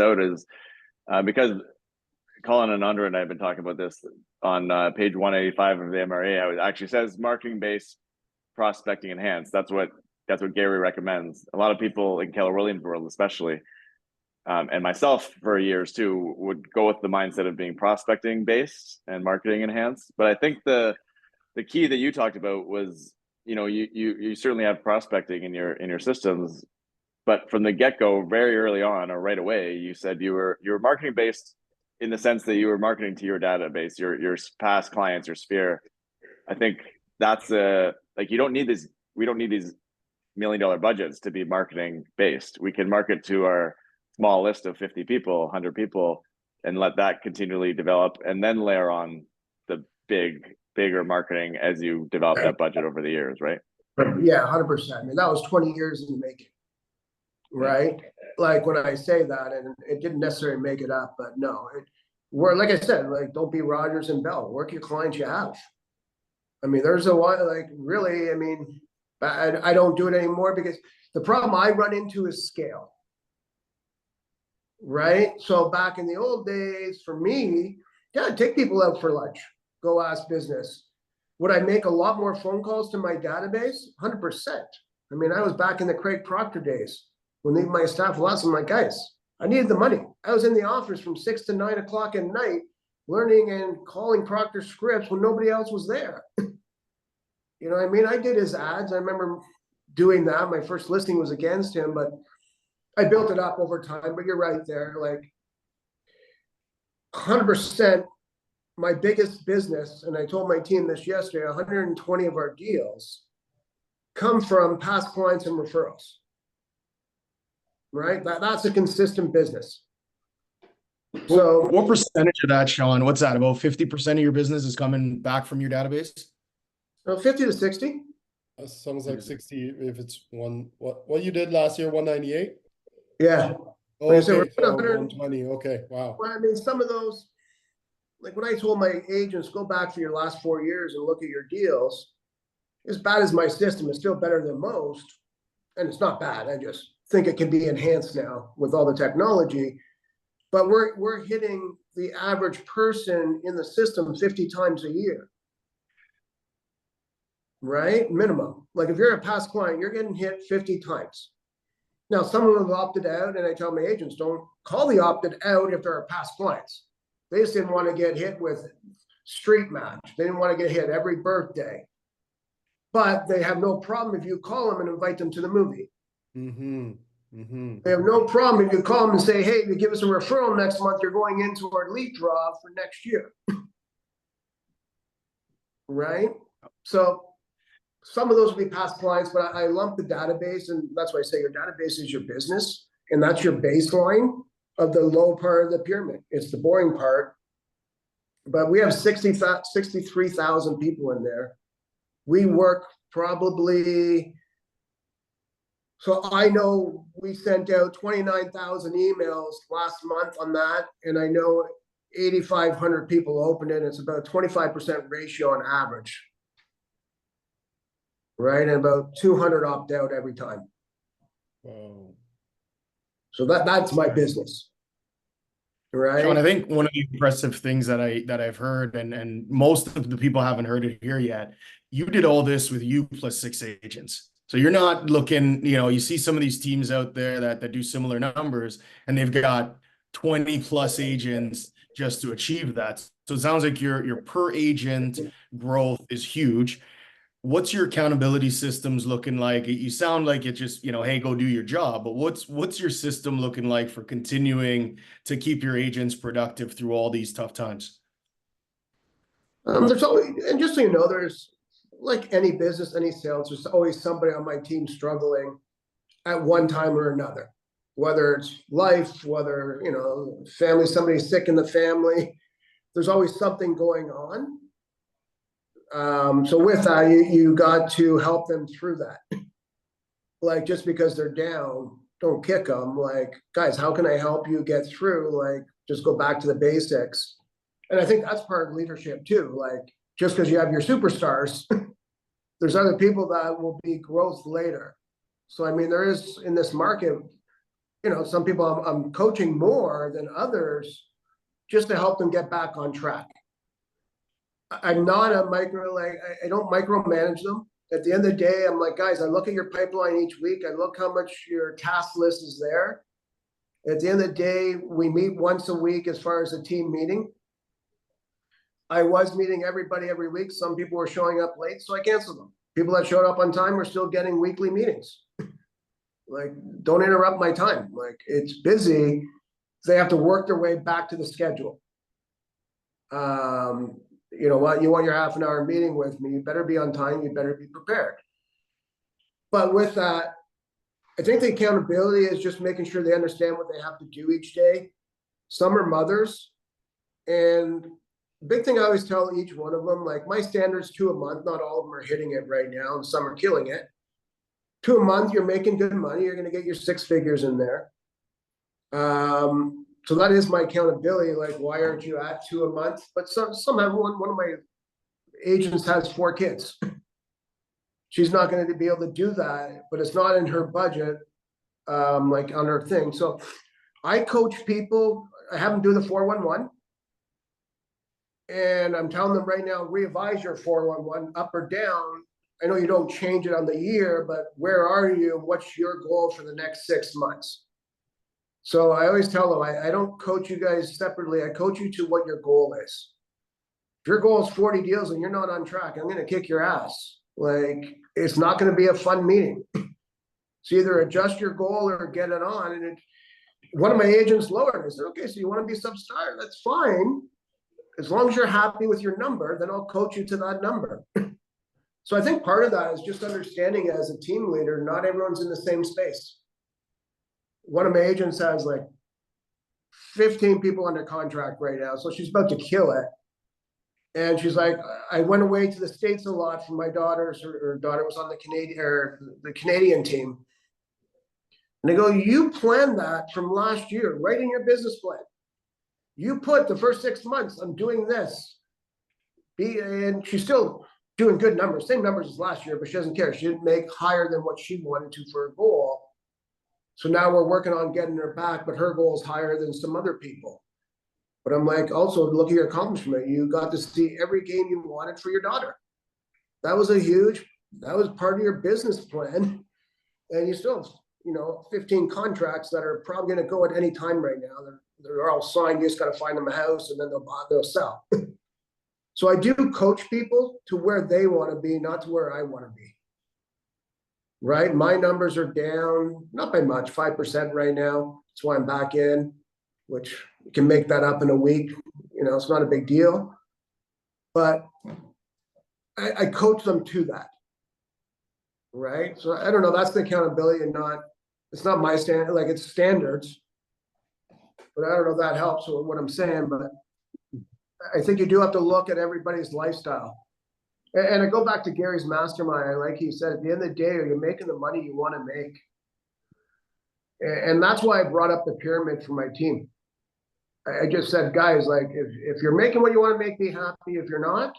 Speaker 4: out is because Colin and Andre and I have been talking about this on page 185 of the MRA. It actually says marketing based prospecting enhanced. That's what Gary recommends. A lot of people in Keller Williams world, especially, and myself for years too, would go with the mindset of being prospecting based and marketing enhanced. But I think the key that you talked about was, you know, you certainly have prospecting in your systems, but from the get-go, very early on or right away, you said you were marketing based in the sense that you were marketing to your database, your past clients, your sphere. I think that's like we don't need these $1 million budgets to be marketing based. We can market to our small list of 50 people, 100 people, and let that continually develop, and then layer on the bigger marketing as you develop that budget over the years, right?
Speaker 2: Yeah, 100%. I mean, that was 20 years in the making, right? Like when I say that, and it didn't necessarily make it up, but no, we're, like I said, like don't be Rogers and Bell. Work your clients you have. I mean, there's a lot, like really, I mean, I don't do it anymore because the problem I run into is scale, right? So back in the old days, for me, yeah, I'd take people out for lunch, go ask business. Would I make a lot more phone calls to my database? 100%. I mean, I was back in the Craig Proctor days when my staff lost. I'm like, guys, I needed the money. I was in the office from 6 to 9 o'clock at night, learning and calling Proctor scripts when nobody else was there. You know what I mean? I did his ads. I remember doing that. My first listing was against him, but I built it up over time. But you're right there. Like 100%, my biggest business, and I told my team this yesterday, 120 of our deals come from past clients and referrals, right? That's a consistent business. So
Speaker 1: what percentage of that, Shawn? What's that? About 50% of your business is coming back from your database?
Speaker 2: 50 to 60.
Speaker 3: That sounds like 60 if it's what you did last year, 198?
Speaker 2: Yeah.
Speaker 3: Okay,
Speaker 2: So
Speaker 3: so 120. Okay, wow.
Speaker 2: Well, I mean, some of those, like when I told my agents, go back for your last 4 years and look at your deals, as bad as my system is still better than most, and it's not bad. I just think it can be enhanced now with all the technology. But we're hitting the average person in the system 50 times a year, right? Minimum. Like if you're a past client, you're getting hit 50 times. Now, some of them have opted out, and I tell my agents, don't call the opted out if they're past clients. They just didn't want to get hit with street match. They didn't want to get hit every birthday. But they have no problem if you call them and invite them to the movie.
Speaker 3: Mm-hmm. Mm-hmm.
Speaker 2: They have no problem if you call them and say, hey, if you give us a referral next month, you're going into our lead draw for next year. Right? So some of those will be past clients, but I lump the database, and that's why I say your database is your business, and that's your baseline of the low part of the pyramid. It's the boring part. But we have 63,000 people in there. We work probably, so I know we sent out 29,000 emails last month on that, and I know 8,500 people opened it. It's about a 25% ratio on average. Right, and about 200 opt out every time.
Speaker 3: Wow.
Speaker 2: So that's my business, right?
Speaker 1: Shawn, I think one of the impressive things that I've heard, and most of the people haven't heard it here yet, you did all this with you plus 6 agents. So you're not looking, you see some of these teams out there that do similar numbers, and they've got 20 plus agents just to achieve that. So it sounds like your per agent growth is huge. What's your accountability systems looking like? You sound like it just, hey, go do your job, but what's your system looking like for continuing to keep your agents productive through all these tough times?
Speaker 2: There's always, and just so you know, there's like any business, any sales, there's always somebody on my team struggling at one time or another, whether it's life, whether, family, somebody's sick in the family, there's always something going on. So with that, you got to help them through that. Like, just because they're down, don't kick them. Like, guys, how can I help you get through? Like, just go back to the basics. And I think that's part of leadership too. Like, just because you have your superstars, there's other people that will be growth later. So, I mean, there is in this market, some people I'm coaching more than others just to help them get back on track. I'm not a I don't micromanage them. At the end of the day, I'm like, guys, I look at your pipeline each week. I look how much your task list is there. At the end of the day, we meet once a week as far as a team meeting. I was meeting everybody every week. Some people were showing up late, so I canceled them. People that showed up on time were still getting weekly meetings. Like, don't interrupt my time. Like, it's busy. They have to work their way back to the schedule. You know what, you want your half an hour meeting with me, you better be on time, you better be prepared. But with that, I think the accountability is just making sure they understand what they have to do each day. Some are mothers, and the big thing I always tell each one of them, like, my standard's 2 a month. Not all of them are hitting it right now, and some are killing it. 2 a month, you're making good money, you're going to get your 6 figures in there. So that is my accountability. Like, why aren't you at 2 a month? But some have one of my agents has 4 kids. She's not going to be able to do that, but it's not in her budget, like on her thing. So I coach people. I have them do the 411. And I'm telling them right now, revise your 411 up or down. I know you don't change it on the year, but where are you? What's your goal for the next 6 months? So I always tell them, I don't coach you guys separately. I coach you to what your goal is. If your goal is 40 deals and you're not on track, I'm going to kick your ass. Like, it's not going to be a fun meeting. So either adjust your goal or get it on. And one of my agents lowered. I said, okay, so you want to be substar? That's fine. as long as you're happy with your number, then I'll coach you to that number. So I think part of that is just understanding as a team leader, not everyone's in the same space. One of my agents has like 15 people under contract right now, so she's about to kill it. And she's like, I went away to the States a lot for my daughters. Her daughter was on the Canadian team. And I go, you planned that from last year, right in your business plan. You put the first 6 months, I'm doing this. And she's still doing good numbers, same numbers as last year, but she doesn't care. She didn't make higher than what she wanted to for a goal. So now we're working on getting her back, but her goal is higher than some other people. But I'm like, also look at your accomplishment. You got to see every game you wanted for your daughter. That was part of your business plan. And you still have, 15 contracts that are probably going to go at any time right now. They're all signed. You just got to find them a house and then they'll sell. So I do coach people to where they want to be, not to where I want to be. Right? My numbers are down, not by much, 5% right now. That's why I'm back in, which you can make that up in a week. It's not a big deal. But I coach them to that. Right? So I don't know, that's the accountability and it's not my standard, like it's standards. But I don't know if that helps with what I'm saying, but I think you do have to look at everybody's lifestyle. And I go back to Gary's mastermind, like he said, at the end of the day, are you making the money you want to make? And that's why I brought up the pyramid for my team. I just said, guys, like if you're making what you want to make, be happy. If you're not,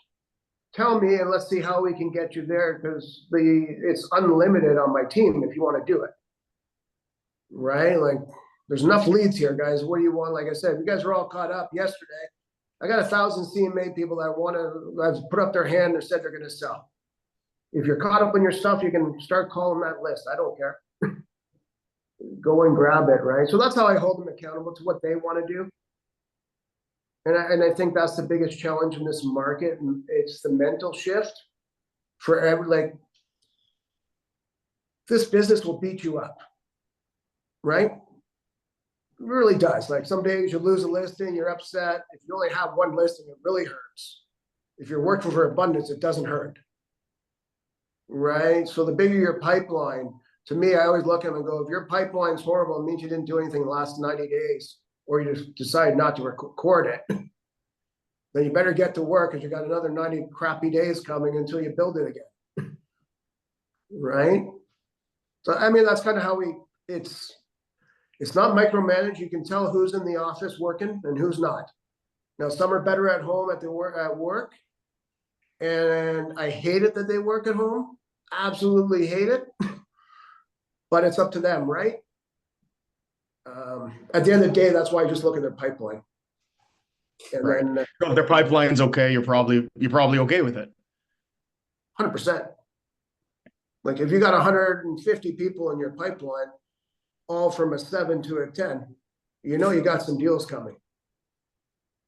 Speaker 2: tell me and let's see how we can get you there, because it's unlimited on my team if you want to do it. Right? Like there's enough leads here, guys. What do you want? Like I said, you guys are all caught up yesterday. I got 1,000 CMA people that put up their hand and said they're going to sell. If you're caught up in your stuff, you can start calling that list. I don't care. Go and grab it, right? So that's how I hold them accountable to what they want to do. And I think that's the biggest challenge in this market. And it's the mental shift for this business will beat you up, right? It really does. Like some days you lose a listing, you're upset. If you only have one listing, it really hurts. If you're working for abundance, it doesn't hurt. Right? So the bigger your pipeline, to me, I always look at them and go, if your pipeline's horrible, it means you didn't do anything the last 90 days, or you just decide not to record it, then you better get to work because you got another 90 crappy days coming until you build it again. Right? So, I mean, that's kind of how it's not micromanaged. You can tell who's in the office working and who's not. Now, some are better at home at work. And I hate it that they work at home. Absolutely hate it. But it's up to them, right? At the end of the day, that's why I just look at their pipeline. And
Speaker 1: right.
Speaker 2: then
Speaker 1: if their pipeline's okay, you're probably okay with it.
Speaker 2: 100%. Like if you got 150 people in your pipeline, all from a 7 to a 10, you got some deals coming.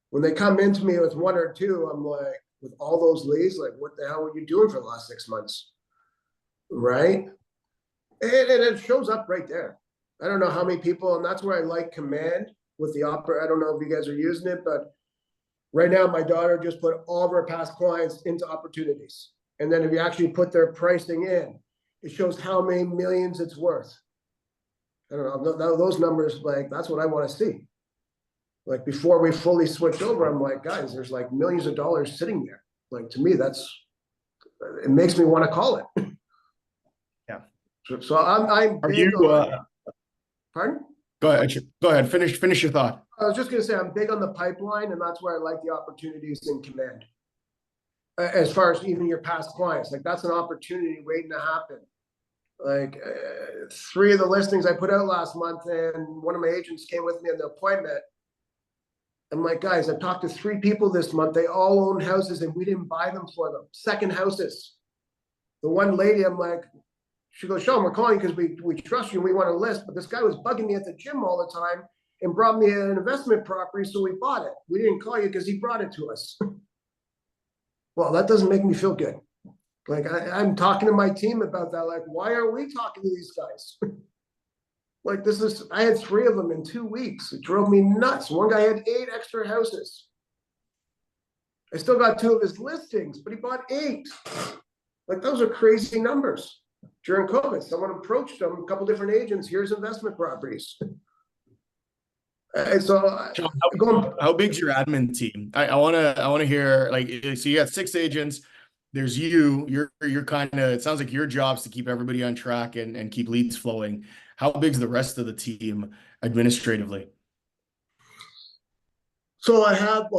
Speaker 2: When they come into me with 1 or 2, I'm like, with all those leads, like what the hell were you doing for the last 6 months? Right? And it shows up right there. I don't know how many people, and that's where I like Command with the Opera. I don't know if you guys are using it, but right now my daughter just put all of her past clients into opportunities. And then if you actually put their pricing in, it shows how many millions it's worth. I don't know, those numbers, like, that's what I want to see. Like, before we fully switch over, I'm like, guys, there's like millions of dollars sitting there. Like, to me, it makes me want to call it.
Speaker 1: Yeah.
Speaker 2: So I'm big on, pardon?
Speaker 1: Go ahead. Finish your thought.
Speaker 2: I was just going to say, I'm big on the pipeline, and that's where I like the opportunities in Command. As far as even your past clients, like that's an opportunity waiting to happen. Like 3 of the listings I put out last month, and one of my agents came with me on the appointment. I'm like, guys, I've talked to 3 people this month. They all own houses and we didn't buy them for them. Second houses. The one lady, I'm like, she goes, Shawn, we're calling because we trust you and we want to list, but this guy was bugging me at the gym all the time and brought me an investment property, so we bought it. We didn't call you because he brought it to us. Well, that doesn't make me feel good. Like I'm talking to my team about that. Like, why are we talking to these guys? Like I had 3 of them in 2 weeks. It drove me nuts. One guy had 8 extra houses. I still got 2 of his listings, but he bought 8. Like, those are crazy numbers. During COVID, someone approached him, a couple different agents, here's investment properties. And so
Speaker 1: Shawn, how big's your admin team? I wanna hear, like, so you got 6 agents. There's you're kind of, it sounds like your job's to keep everybody on track and keep leads flowing. How big's the rest of the team administratively?
Speaker 2: So I have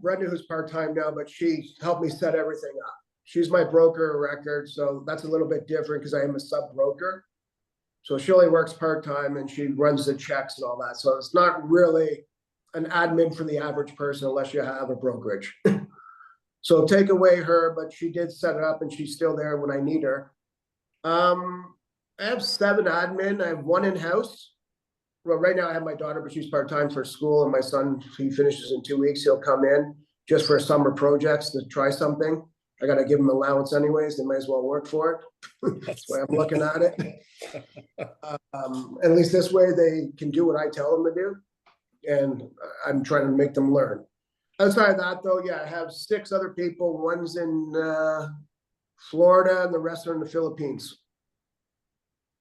Speaker 2: Brenda, who's part-time now, but she helped me set everything up. She's my broker of record, so that's a little bit different because I am a sub-broker. So she only works part-time and she runs the checks and all that. So it's not really an admin for the average person unless you have a brokerage. So take away her, but she did set it up and she's still there when I need her. I have 7 admin. I have 1 in-house. Well, right now I have my daughter, but she's part-time for school, and my son, he finishes in 2 weeks. He'll come in just for summer projects to try something. I got to give him allowance anyways. They might as well work for it. That's why I'm looking at it. At least this way they can do what I tell them to do. And I'm trying to make them learn. Outside of that, though, yeah, I have 6 other people. One's in Florida and the rest are in the Philippines.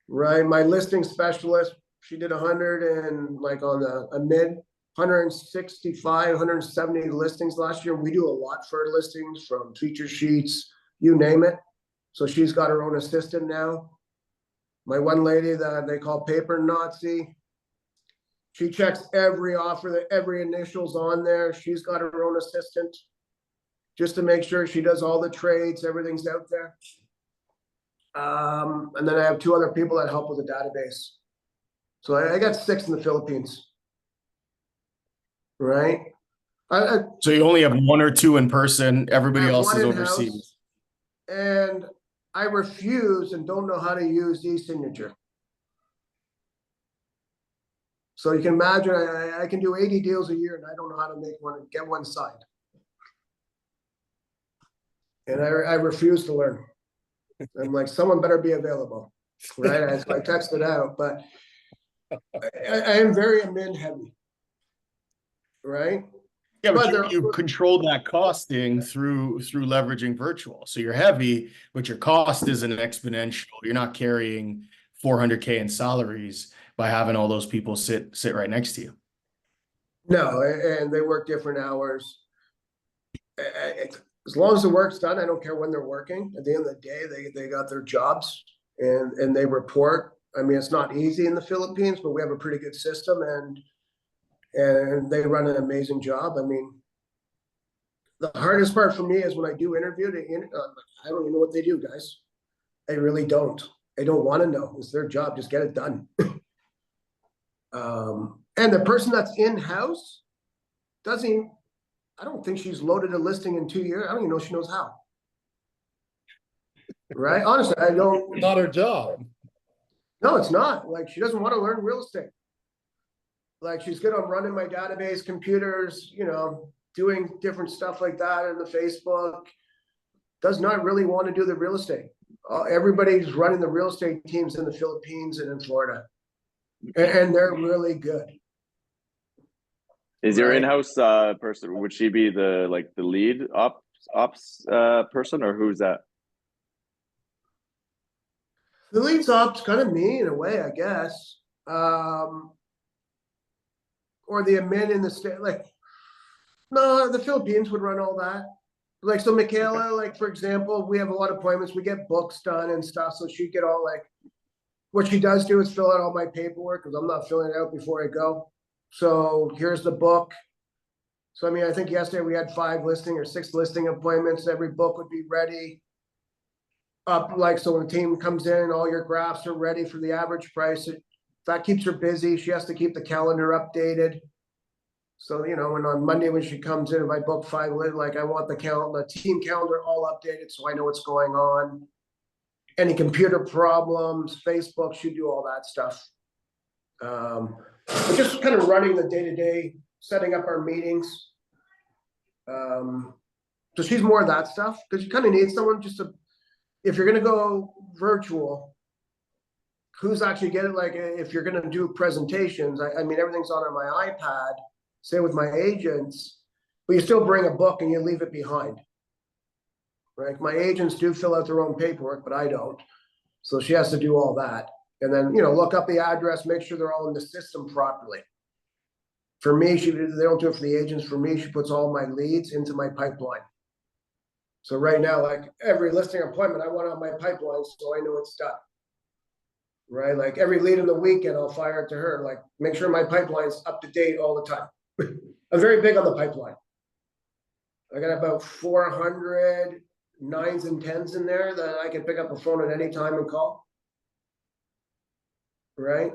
Speaker 2: Right. My listing specialist, she did 100 and like on a mid 165, 170 listings last year. We do a lot for listings, from feature sheets, you name it. So she's got her own assistant now. My one lady that they call Paper Nazi, she checks every offer, that every initial's on there. She's got her own assistant just to make sure she does all the trades, everything's out there. And then I have 2 other people that help with the database. So I got 6 in the Philippines. Right.
Speaker 1: So you only have 1 or 2 in person. Everybody else is
Speaker 2: in-house,
Speaker 1: overseas.
Speaker 2: and I refuse and don't know how to use e-signature. So you can imagine I can do 80 deals a year and I don't know how to make one and get one signed. And I refuse to learn. I'm like, someone better be available. Right. I texted out, but I am very admin heavy. Right.
Speaker 1: Yeah, but you control that costing through leveraging virtual. So you're heavy, but your cost isn't exponential. You're not carrying 400K in salaries by having all those people sit right next to you.
Speaker 2: No, and they work different hours. As long as the work's done, I don't care when they're working. At the end of the day, they got their jobs and they report. I mean, it's not easy in the Philippines, but we have a pretty good system, and they run an amazing job. I mean, the hardest part for me is when I do interview, I don't even know what they do, guys. I really don't. I don't want to know. It's their job. Just get it done. And the person that's in-house I don't think she's loaded a listing in 2 years. I don't even know if she knows how. Right? Honestly, I don't.
Speaker 3: Not her job.
Speaker 2: No, it's not. Like, she doesn't want to learn real estate. Like, she's good on running my database, computers, doing different stuff like that in the Facebook. Does not really want to do the real estate. Everybody's running the real estate teams in the Philippines and in Florida. And they're really good.
Speaker 4: Is your in-house person, would she be the lead ops person, or who's that?
Speaker 2: The lead's ops kind of me in a way, I guess. Or the admin in the state, no, the Philippines would run all that. Like, so Michaela, for example, we have a lot of appointments, we get books done and stuff. So she'd get all what she does do is fill out all my paperwork because I'm not filling it out before I go. So here's the book. So, I mean, I think yesterday we had 5 listing or 6 listing appointments. Every book would be ready up. So when the team comes in, all your graphs are ready for the average price. That keeps her busy. She has to keep the calendar updated. So, and on Monday when she comes in, if I book 5, I want the team calendar all updated so I know what's going on. Any computer problems, Facebook, she do all that stuff. But just kind of running the day-to-day, setting up our meetings. So she's more of that stuff, because you kind of need someone if you're going to go virtual, who's actually getting, if you're going to do presentations, I mean, everything's on my iPad. Same with my agents. but you still bring a book and you leave it behind. Right? My agents do fill out their own paperwork, but I don't. So she has to do all that. And then, look up the address, make sure they're all in the system properly. For me, they don't do it for the agents. For me, she puts all my leads into my pipeline. So right now, like every listing appointment, I want on my pipeline so I know it's done. Right? Like every lead in the weekend, I'll fire it to her. Like make sure my pipeline's up to date all the time. I'm very big on the pipeline. I got about 400 9s and 10s in there that I can pick up a phone at any time and call. Right?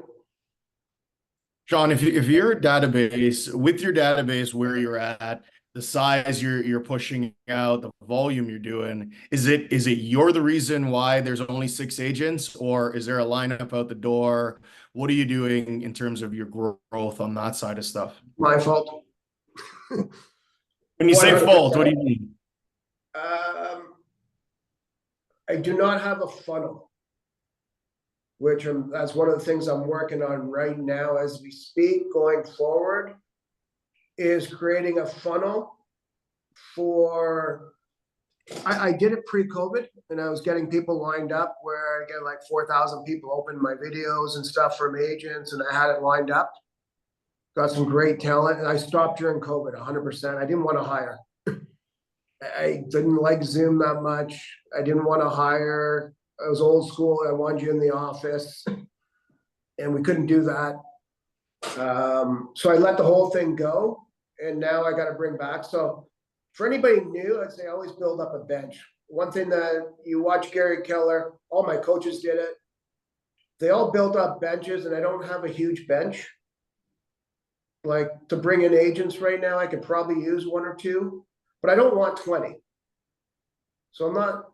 Speaker 1: Shawn, if your database, with your database where you're at, the size you're pushing out, the volume you're doing, is it you're the reason why there's only 6 agents, or is there a lineup out the door? What are you doing in terms of your growth on that side of stuff?
Speaker 2: My fault.
Speaker 1: When you say fault, what do you mean?
Speaker 2: I do not have a funnel, which that's one of the things I'm working on right now as we speak going forward, is creating a funnel for, I did it pre-COVID, and I was getting people lined up where I get like 4,000 people open my videos and stuff from agents, and I had it lined up. Got some great talent, and I stopped during COVID 100%. I didn't want to hire. I didn't like Zoom that much. I didn't want to hire. I was old school. I wanted you in the office, and we couldn't do that. So I let the whole thing go, and now I got to bring back. So for anybody new, I'd say always build up a bench. One thing that you watch Gary Keller, all my coaches did it. They all built up benches, and I don't have a huge bench. Like to bring in agents right now, I could probably use 1 or 2. But I don't want 20. So I'm not,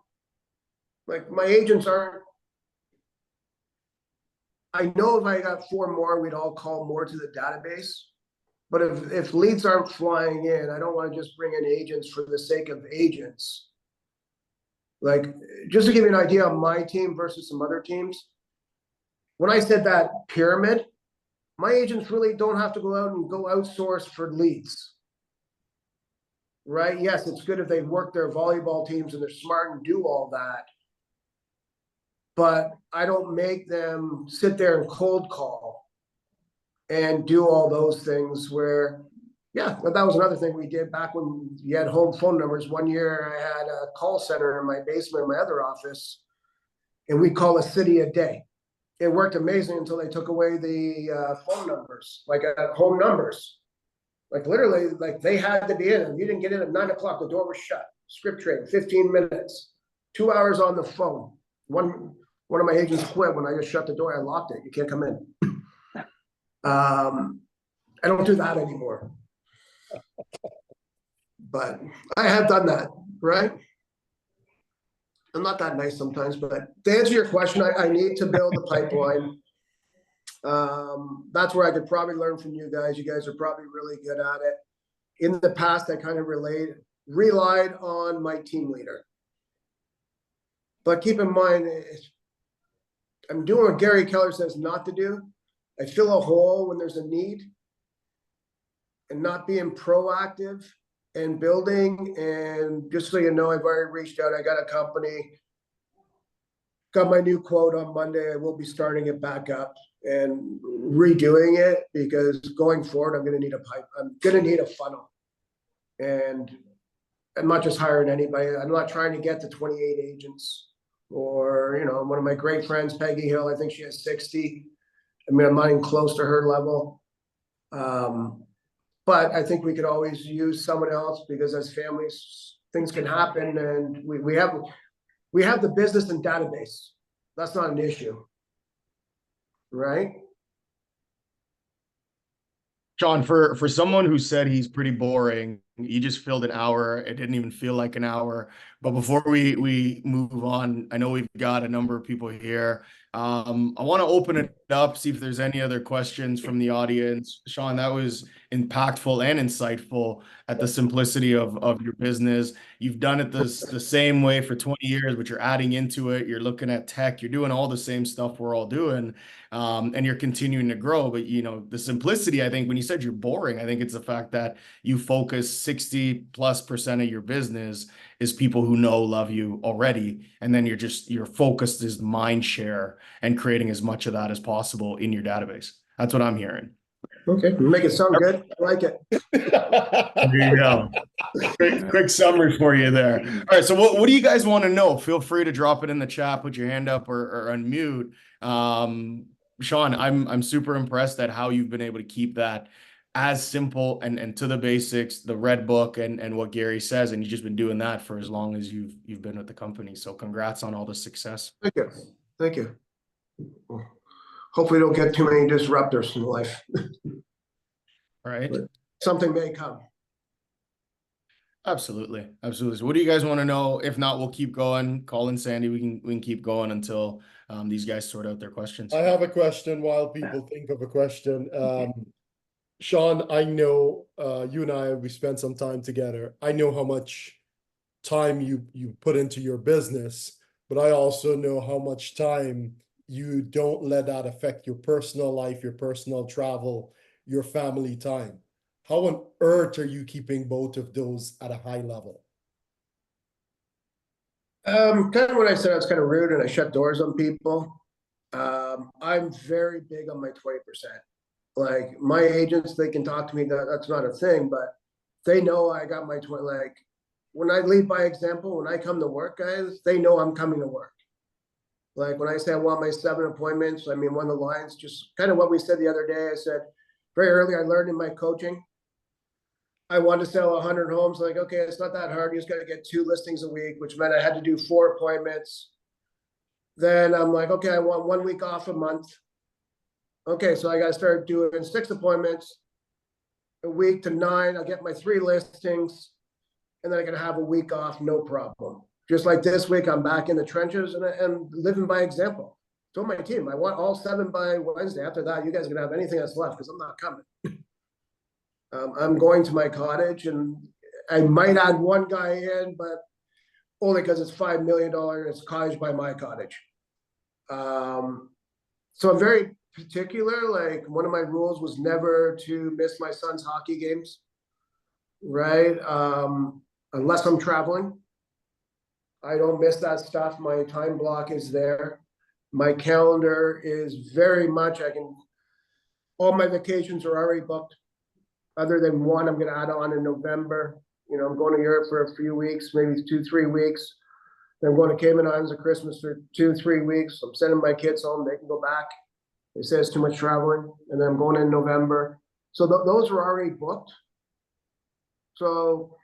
Speaker 2: like my agents aren't, I know if I got 4 more, we'd all call more to the database. But if leads aren't flying in, I don't want to just bring in agents for the sake of agents. Like, just to give you an idea on my team versus some other teams, when I said that pyramid, my agents really don't have to go out and go outsource for leads. Right? Yes, it's good if they work their volleyball teams and they're smart and do all that. But I don't make them sit there and cold call and do all those things where, yeah, but that was another thing we did back when you had home phone numbers. One year I had a call center in my basement in my other office, and we call a city a day. It worked amazing until they took away the phone numbers, like home numbers. Like literally, like they had to be in. If you didn't get in at 9 o'clock, the door was shut. Script trade, 15 minutes, 2 hours on the phone. One of my agents quit when I just shut the door. I locked it. You can't come in. I don't do that anymore. But I have done that, right? I'm not that nice sometimes, but to answer your question, I need to build a pipeline. That's where I could probably learn from you guys. You guys are probably really good at it. In the past, I kind of relied on my team leader. But keep in mind, I'm doing what Gary Keller says not to do. I fill a hole when there's a need, and not being proactive and building. And just so you know, I've already reached out. I got a company, got my new quote on Monday. I will be starting it back up and redoing it, because going forward, I'm going to need a pipe. I'm going to need a funnel. And I'm not just hiring anybody. I'm not trying to get to 28 agents, or, one of my great friends, Peggy Hill, I think she has 60. I mean, I'm not even close to her level. But I think we could always use someone else, because as families, things can happen, and we have the business and database. That's not an issue. Right?
Speaker 1: Shawn, for someone who said he's pretty boring, you just filled an hour. It didn't even feel like an hour But before we move on, I know we've got a number of people here. I want to open it up, see if there's any other questions from the audience. Shawn, that was impactful and insightful at the simplicity of your business. You've done it the same way for 20 years, but you're adding into it. You're looking at tech. You're doing all the same stuff we're all doing, and you're continuing to grow. But the simplicity, I think, when you said you're boring, I think it's the fact that you focus 60+% of your business is people who know, love you already. And then your focus is mind share and creating as much of that as possible in your database. That's what I'm hearing.
Speaker 2: Okay, make it sound good. I like it.
Speaker 1: There you go. Quick summary for you there. All right. So what do you guys want to know? Feel free to drop it in the chat, put your hand up or unmute. Shawn, I'm super impressed at how you've been able to keep that as simple and to the basics, the red book and what Gary says, and you've just been doing that for as long as you've been with the company. So congrats on all the success.
Speaker 2: Thank you. Thank you. Hopefully don't get too many disruptors in life.
Speaker 1: All right.
Speaker 2: But something may come.
Speaker 1: Absolutely. Absolutely. So what do you guys want to know? If not, we'll keep going. Colin, Sandy, we can keep going until these guys sort out their questions.
Speaker 3: I have a question while people think of a question. Shawn, I know you and I, we spent some time together. I know how much time you put into your business, but I also know how much time you don't let that affect your personal life, your personal travel, your family time. How on earth are you keeping both of those at a high level?
Speaker 2: Kind of what I said, I was kind of rude and I shut doors on people. I'm very big on my 20%. Like my agents, they can talk to me, that's not a thing, but they know I got my 20, like when I lead by example, when I come to work, guys, they know I'm coming to work. Like when I say I want my 7 appointments, I mean, one of the lines, just kind of what we said the other day, I said, very early, I learned in my coaching, I wanted to sell 100 homes. Like, okay, it's not that hard. You just got to get 2 listings a week, which meant I had to do 4 appointments. Then I'm like, okay, I want 1 week off a month. Okay, so I got to start doing 6 appointments a week to 9. I'll get my 3 listings, and then I can have a week off, no problem. Just like this week, I'm back in the trenches and living by example. Told my team, I want all 7 by Wednesday. After that, you guys can have anything that's left because I'm not coming. I'm going to my cottage, and I might add 1 guy in, but only because it's $5 million and it's cottage by my cottage. So I'm very particular. Like one of my rules was never to miss my son's hockey games, right? Unless I'm traveling. I don't miss that stuff. My time block is there. My calendar is very much, all my vacations are already booked. Other than one, I'm going to add on in November. You know, I'm going to Europe for a few weeks, maybe 2-3 weeks. Then I'm going to Cayman Islands at Christmas for 2-3 weeks. I'm sending my kids home. They can go back. They say it's too much traveling. And then I'm going in November. So those are already booked. So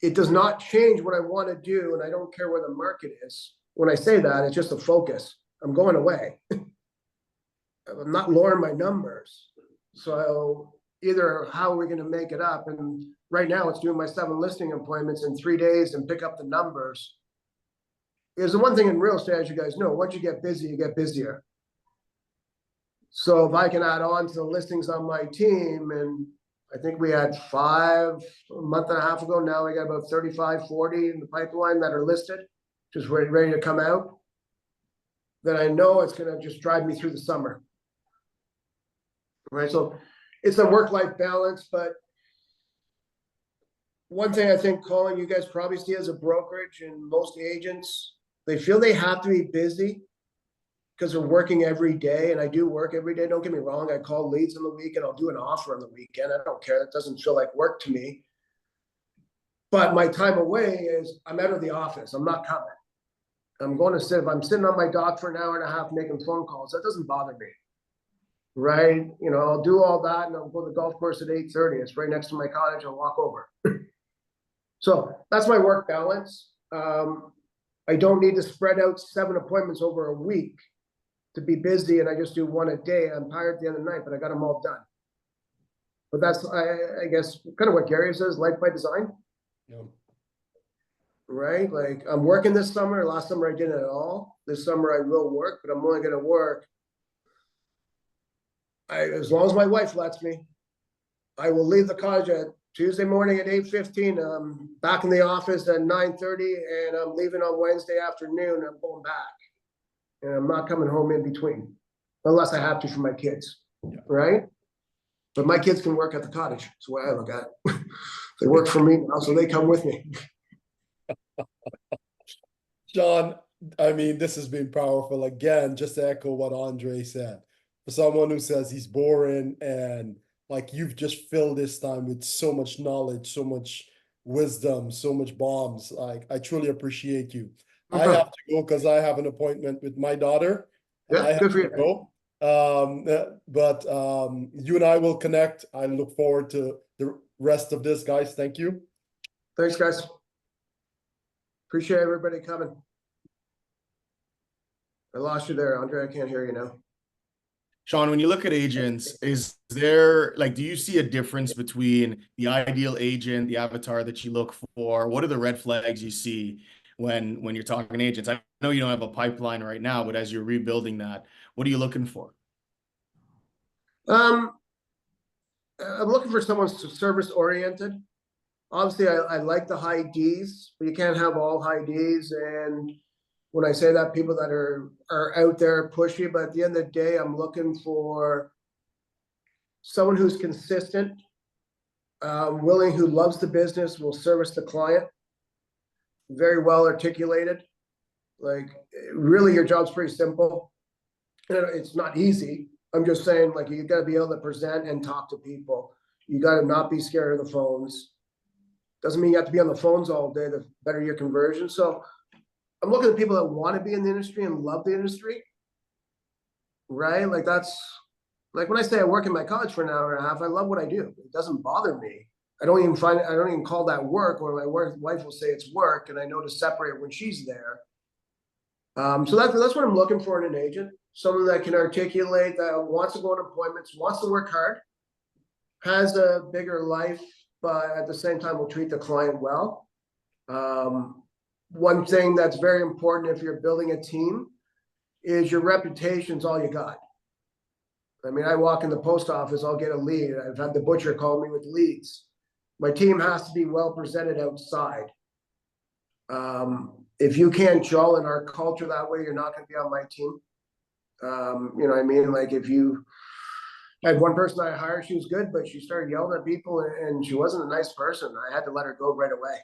Speaker 2: it does not change what I want to do. And I don't care where the market is. When I say that, it's just a focus. I'm going away. I'm not lowering my numbers. So either how are we going to make it up? And right now it's doing my 7 listing appointments in 3 days and pick up the numbers. There's the one thing in real estate, as you guys know, once you get busy, you get busier. So if I can add on to the listings on my team, and I think we had 5 a month and a half ago. Now we got about 35, 40 in the pipeline that are listed, just ready to come out. Then I know it's going to just drive me through the summer. Right. So it's a work-life balance, but one thing I think, Colin, you guys probably see as a brokerage and most agents, they feel they have to be busy because they're working every day. And I do work every day. Don't get me wrong. I call leads on the weekend. I'll do an offer on the weekend. I don't care. That doesn't feel like work to me. But my time away is I'm out of the office. I'm not coming. I'm going to sit. If I'm sitting on my dock for an hour and a half making phone calls, that doesn't bother me. Right? You know, I'll do all that and I'll go to the golf course at 8:30. It's right next to my cottage. I'll walk over. So that's my work balance. I don't need to spread out 7 appointments over a week to be busy, and I just do 1 a day. I'm tired at the end of the night, but I got them all done. But that's, I guess, kind of what Gary says, life by design.
Speaker 3: Yeah.
Speaker 2: right? Like I'm working this summer. Last summer I didn't at all. This summer I will work, but I'm only going to work. As long as my wife lets me, I will leave the cottage at Tuesday morning at 8:15. I'm back in the office at 9:30, and I'm leaving on Wednesday afternoon. I'm going back, and I'm not coming home in between, unless I have to for my kids, right? But my kids can work at the cottage. That's the way I look at it. They work for me now, so they come with me.
Speaker 3: Shawn, I mean, this has been powerful. Again, just to echo what Andre said, for someone who says he's boring and like you've just filled this time with so much knowledge, so much wisdom, so much bombs. Like I truly appreciate you. I have to go because I have an appointment with my daughter and I
Speaker 2: Yeah,
Speaker 3: have
Speaker 2: good for
Speaker 3: to
Speaker 2: you.
Speaker 3: go. But you and I will connect. I look forward to the rest of this, guys. Thank you.
Speaker 2: Thanks, guys. Appreciate everybody coming. I lost you there, Andre. I can't hear you now.
Speaker 1: Shawn, when you look at agents, is there like, do you see a difference between the ideal agent, the avatar that you look for? What are the red flags you see when you're talking agents? I know you don't have a pipeline right now, but as you're rebuilding that, what are you looking for?
Speaker 2: I'm looking for someone service oriented. Obviously, I like the high Ds, but you can't have all high Ds. And when I say that, people that are out there pushy, but at the end of the day, I'm looking for someone who's consistent, willing, who loves the business, will service the client, very well articulated. Like really, your job's pretty simple. It's not easy. I'm just saying, like, you got to be able to present and talk to people. You got to not be scared of the phones. Doesn't mean you have to be on the phones all day. The better your conversion. So I'm looking at people that want to be in the industry and love the industry, right? Like that's like when I say I work in my cottage for an hour and a half, I love what I do. It doesn't bother me. I don't even call that work, or my wife will say it's work, and I know to separate when she's there. So that's what I'm looking for in an agent. Someone that can articulate, that wants to go on appointments, wants to work hard, has a bigger life, but at the same time will treat the client well. One thing that's very important if you're building a team is your reputation's all you got. I mean, I walk in the post office, I'll get a lead. I've had the butcher call me with leads. My team has to be well presented outside. If you can't gel in our culture that way, you're not going to be on my team. You know what I mean? Like I had one person I hired, she was good, but she started yelling at people and she wasn't a nice person. I had to let her go right away.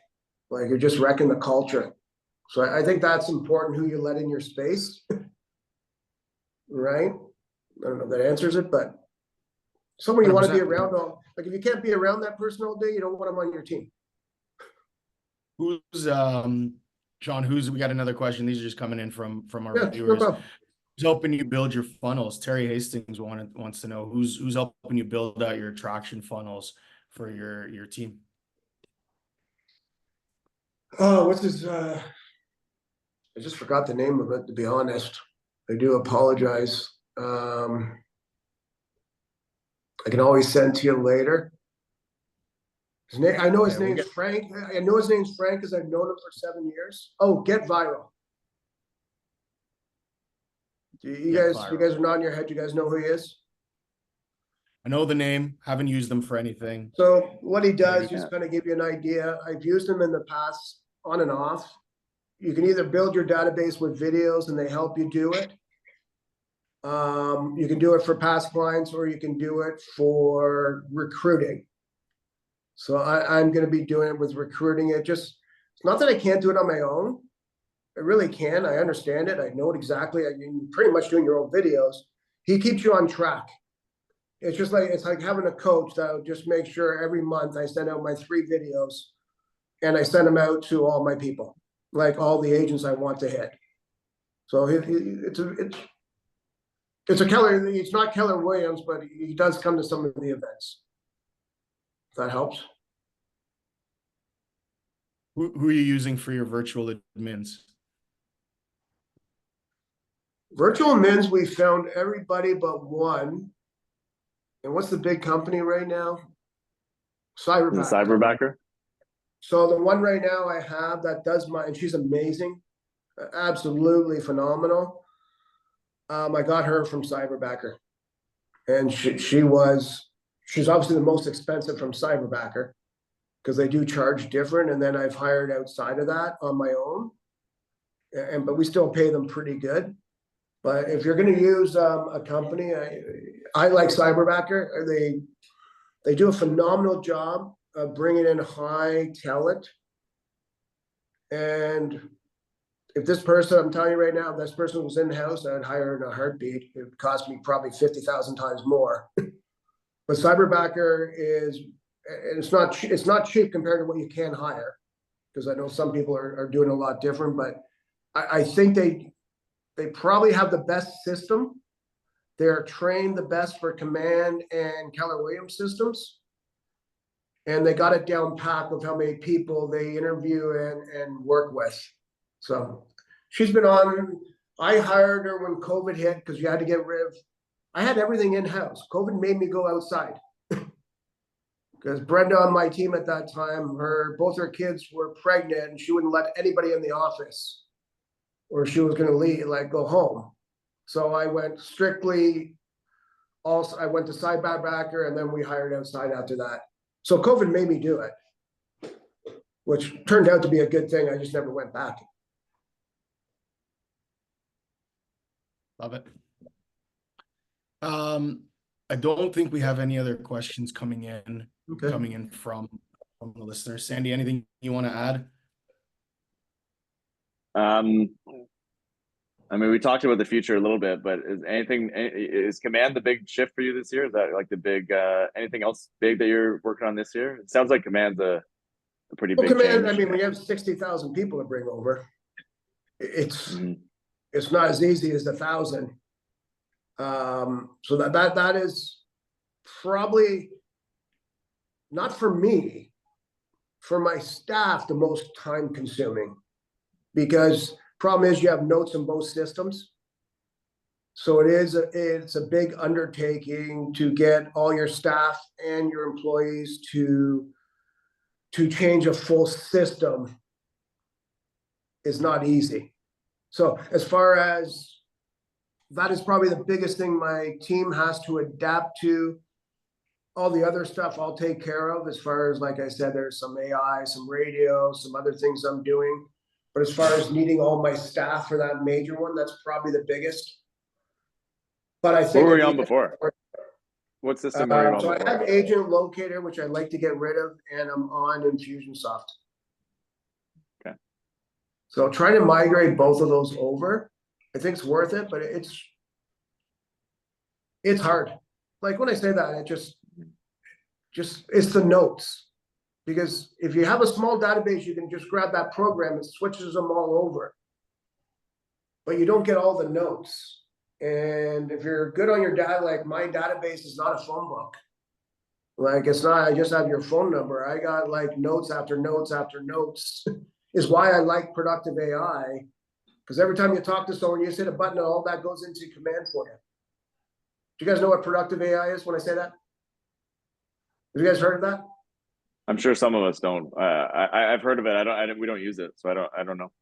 Speaker 2: Like you're just wrecking the culture. So I think that's important, who you let in your space. Right? I don't know if that answers it, but someone you want to be around all, like if you can't be around that person all day, you don't want them on your team.
Speaker 1: Who's Shawn, we got another question. These are just coming in from our viewers.
Speaker 2: No problem.
Speaker 1: Who's helping you build your funnels? Terry Hastings wants to know who's helping you build out your attraction funnels for your team.
Speaker 2: Oh, what's his I just forgot the name of it, to be honest. I do apologize. I can always send to you later. His name, I know his name's Frank. I know his name's Frank because I've known him for 7 years. Oh, Get Viral. You guys are nodding your head. You guys know who he is?
Speaker 1: I know the name, haven't used them for anything.
Speaker 2: So what he does, just kind of give you an idea. I've used him in the past on and off. You can either build your database with videos and they help you do it. You can do it for past clients, or you can do it for recruiting. So I'm going to be doing it with recruiting. It's not that I can't do it on my own. I really can. I understand it. I know it exactly. You're pretty much doing your own videos. He keeps you on track. It's like having a coach that will just make sure every month I send out my 3 videos and I send them out to all my people, like all the agents I want to hit. So it's a Keller. It's not Keller Williams, but he does come to some of the events. If that helps.
Speaker 1: Who are you using for your virtual admins?
Speaker 2: Virtual admins, we found everybody but one. And what's the big company right now? Cyberbacker.
Speaker 4: Cyberbacker?
Speaker 2: So the one right now I have that does and she's amazing, absolutely phenomenal. I got her from Cyberbacker, and she's obviously the most expensive from Cyberbacker because they do charge different. And then I've hired outside of that on my own, but we still pay them pretty good. But if you're going to use a company, I like Cyberbacker. They do a phenomenal job of bringing in high talent. And if this person, I'm telling you right now, if this person was in-house, I'd hire in a heartbeat. It would cost me probably 50,000 times more. But Cyberbacker is, and it's not cheap compared to what you can hire, because I know some people are doing a lot different, but I think they probably have the best system. They're trained the best for Command and Keller Williams systems. And they got it down pat of how many people they interview and work with. So she's been on. I hired her when COVID hit because you had to get rid of. I had everything in-house. COVID made me go outside. Because Brenda on my team at that time, both her kids were pregnant and she wouldn't let anybody in the office, or she was going to leave, go home. So I went strictly. Also, I went to Cyberbacker, and then we hired outside after that. So COVID made me do it, which turned out to be a good thing. I just never went back.
Speaker 1: Love it. I don't think we have any other questions coming in from the listeners. Sandy, anything you want to add?
Speaker 4: I mean, we talked about the future a little bit, but is Command the big shift for you this year? Is that like the big, anything else big that you're working on this year? It sounds like Command's a pretty big
Speaker 2: Command,
Speaker 4: change.
Speaker 2: I mean, we have 60,000 people to bring over. It's not as easy as 1,000. So that is probably not for me, for my staff, the most time consuming, because problem is you have notes in both systems. So it's a big undertaking to get all your staff and your employees to change a full system is not easy. So as far as that is probably the biggest thing my team has to adapt to. All the other stuff I'll take care of, as far as, like I said, there's some AI, some radio, some other things I'm doing. But as far as needing all my staff for that major one, that's probably the biggest. But I think.
Speaker 4: What were you on before? What system were you on before?
Speaker 2: So I have Agent Locator, which I'd like to get rid of, and I'm on Infusionsoft.
Speaker 4: Okay.
Speaker 2: So trying to migrate both of those over, I think it's worth it, but it's hard. Like when I say that, it just it's the notes. Because if you have a small database, you can just grab that program and switches them all over. But you don't get all the notes. And if you're good on your data, like my database is not a phone book. Like it's not, I just have your phone number. I got like notes after notes after notes. Is why I like Productive AI. Because every time you talk to someone, you just hit a button and all that goes into Command for you. Do you guys know what Productive AI is when I say that? Have you guys heard of that?
Speaker 4: I'm sure some of us don't. I've heard of it. We don't use it, so I don't know.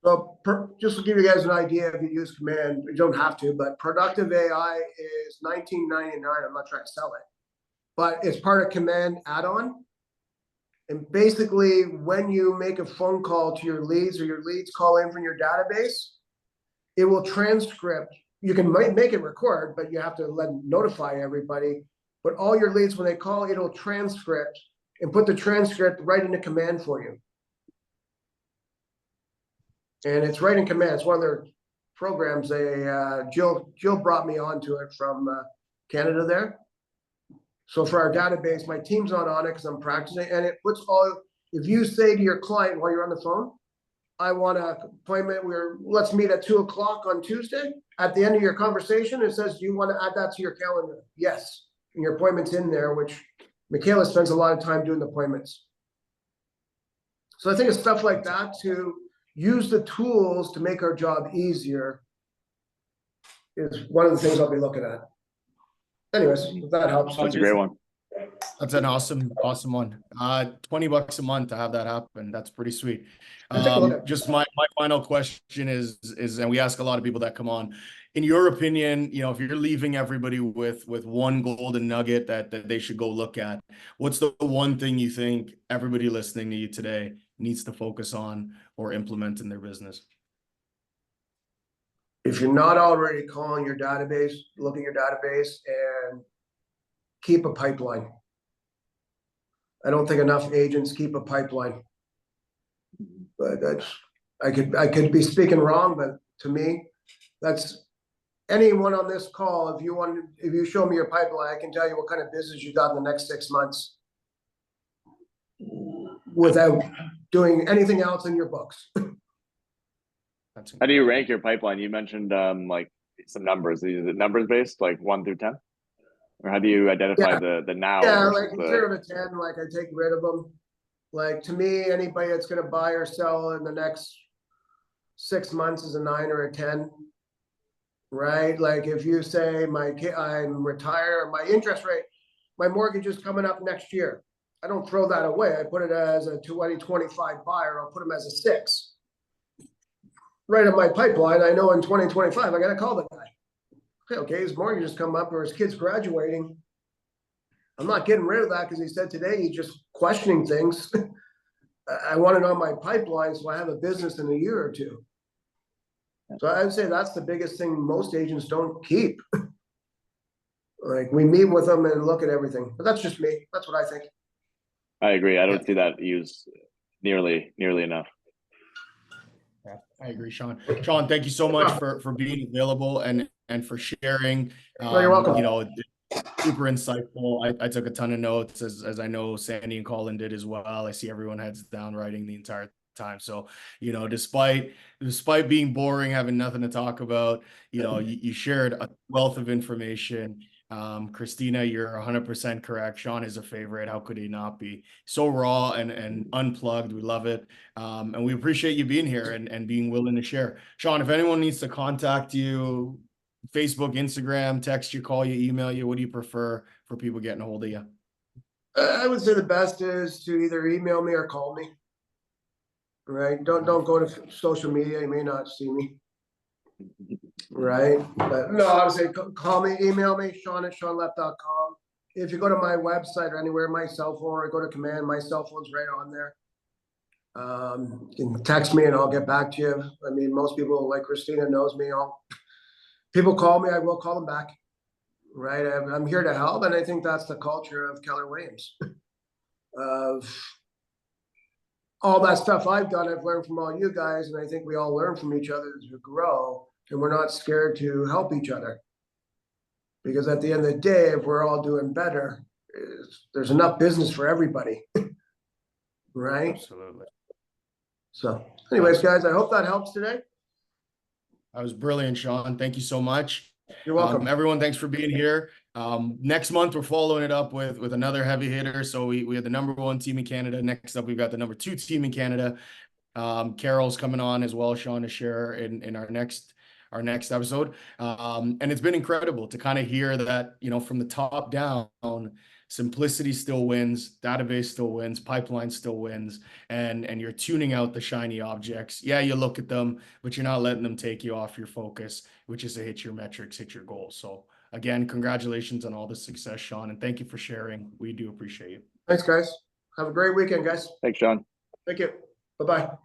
Speaker 2: So just to give you guys an idea, if you use Command, you don't have to, but Productive AI is $19.99. I'm not trying to sell it, but it's part of Command add-on. And basically, when you make a phone call to your leads, or your leads call in from your database, it will transcript. You can make it record, but you have to notify everybody. But all your leads, when they call, it'll transcript and put the transcript right into Command for you. And it's right in Command. It's one of their programs. Jill brought me onto it from Canada there. So for our database, my team's not on it because I'm practicing, and it puts all. If you say to your client while you're on the phone, "I want an appointment. Let's meet at 2:00 on Tuesday." At the end of your conversation, it says, "Do you want to add that to your calendar?" Yes, and your appointment's in there, which Michaela spends a lot of time doing the appointments. So I think it's stuff like that to use the tools to make our job easier is one of the things I'll be looking at. Anyways, if that helps.
Speaker 4: That's a great one.
Speaker 1: That's an awesome one. $20 a month to have that happen. That's pretty sweet.
Speaker 2: Take a look at
Speaker 1: Just my final question is, and we ask a lot of people that come on, in your opinion, if you're leaving everybody with one golden nugget that they should go look at, what's the one thing you think everybody listening to you today needs to focus on or implement in their business?
Speaker 2: If you're not already calling your database, look at your database and keep a pipeline. I don't think enough agents keep a pipeline. But I could be speaking wrong, but to me, that's anyone on this call. If you show me your pipeline, I can tell you what kind of business you got in the next 6 months without doing anything else in your books.
Speaker 4: How do you rank your pipeline? You mentioned like some numbers. Is it numbers based, like 1 through 10? Or how do you identify the now?
Speaker 2: Yeah, like 0 to 10, like I take rid of them. Like to me, anybody that's gonna buy or sell in the next 6 months is a 9 or a 10. Right? Like if you say I'm retired, my interest rate, my mortgage is coming up next year. I don't throw that away. I put it as a 2025 buyer. I'll put them as a 6. Right in my pipeline, I know in 2025, I got to call the guy. Okay, his mortgage has come up or his kid's graduating. I'm not getting rid of that because he said today he's just questioning things. I want it on my pipeline so I have a business in a year or two. So I'd say that's the biggest thing most agents don't keep. Like we meet with them and look at everything, but that's just me. That's what I think.
Speaker 4: I agree. I don't see that used nearly enough.
Speaker 1: Yeah, I agree, Shawn. Shawn, thank you so much for being available and for sharing.
Speaker 2: You're welcome.
Speaker 1: Super insightful. I took a ton of notes as I know Sandy and Colin did as well. I see everyone heads down writing the entire time. So, despite being boring, having nothing to talk about, you shared a wealth of information. Christina, you're 100% correct. Shawn is a favorite. How could he not be? So raw and unplugged. We love it. And we appreciate you being here and being willing to share. Shawn, if anyone needs to contact you, Facebook, Instagram, text you, call you, email you, what do you prefer for people getting a hold of you?
Speaker 2: I would say the best is to either email me or call me. Right? Don't go to social media. You may not see me. Right? But no, I would say call me, email me, Shawn@ShawnLepp.com. If you go to my website or anywhere, my cell phone, or go to command, my cell phone's right on there. You can text me and I'll get back to you. I mean, most people like Christina knows me. People call me, I will call them back. Right? I'm here to help, and I think that's the culture of Keller Williams. Of all that stuff I've done, I've learned from all you guys, and I think we all learn from each other as we grow, and we're not scared to help each other. Because at the end of the day, if we're all doing better, there's enough business for everybody. Right?
Speaker 1: Absolutely.
Speaker 2: So anyways, guys, I hope that helps today.
Speaker 1: That was brilliant, Shawn. Thank you so much.
Speaker 2: You're welcome.
Speaker 1: Everyone, thanks for being here. Next month, we're following it up with another heavy hitter. So we had the #1 team in Canada. Next up, we've got the #2 team in Canada. Carol's coming on as well, Shawn, to share in our next episode. And it's been incredible to kind of hear that, from the top down, simplicity still wins, database still wins, pipeline still wins, and you're tuning out the shiny objects. Yeah, you look at them, but you're not letting them take you off your focus, which is to hit your metrics, hit your goals. So again, congratulations on all the success, Shawn, and thank you for sharing. We do appreciate you.
Speaker 2: Thanks, guys. Have a great weekend, guys.
Speaker 4: Thanks, Shawn.
Speaker 2: Thank you. Bye-bye.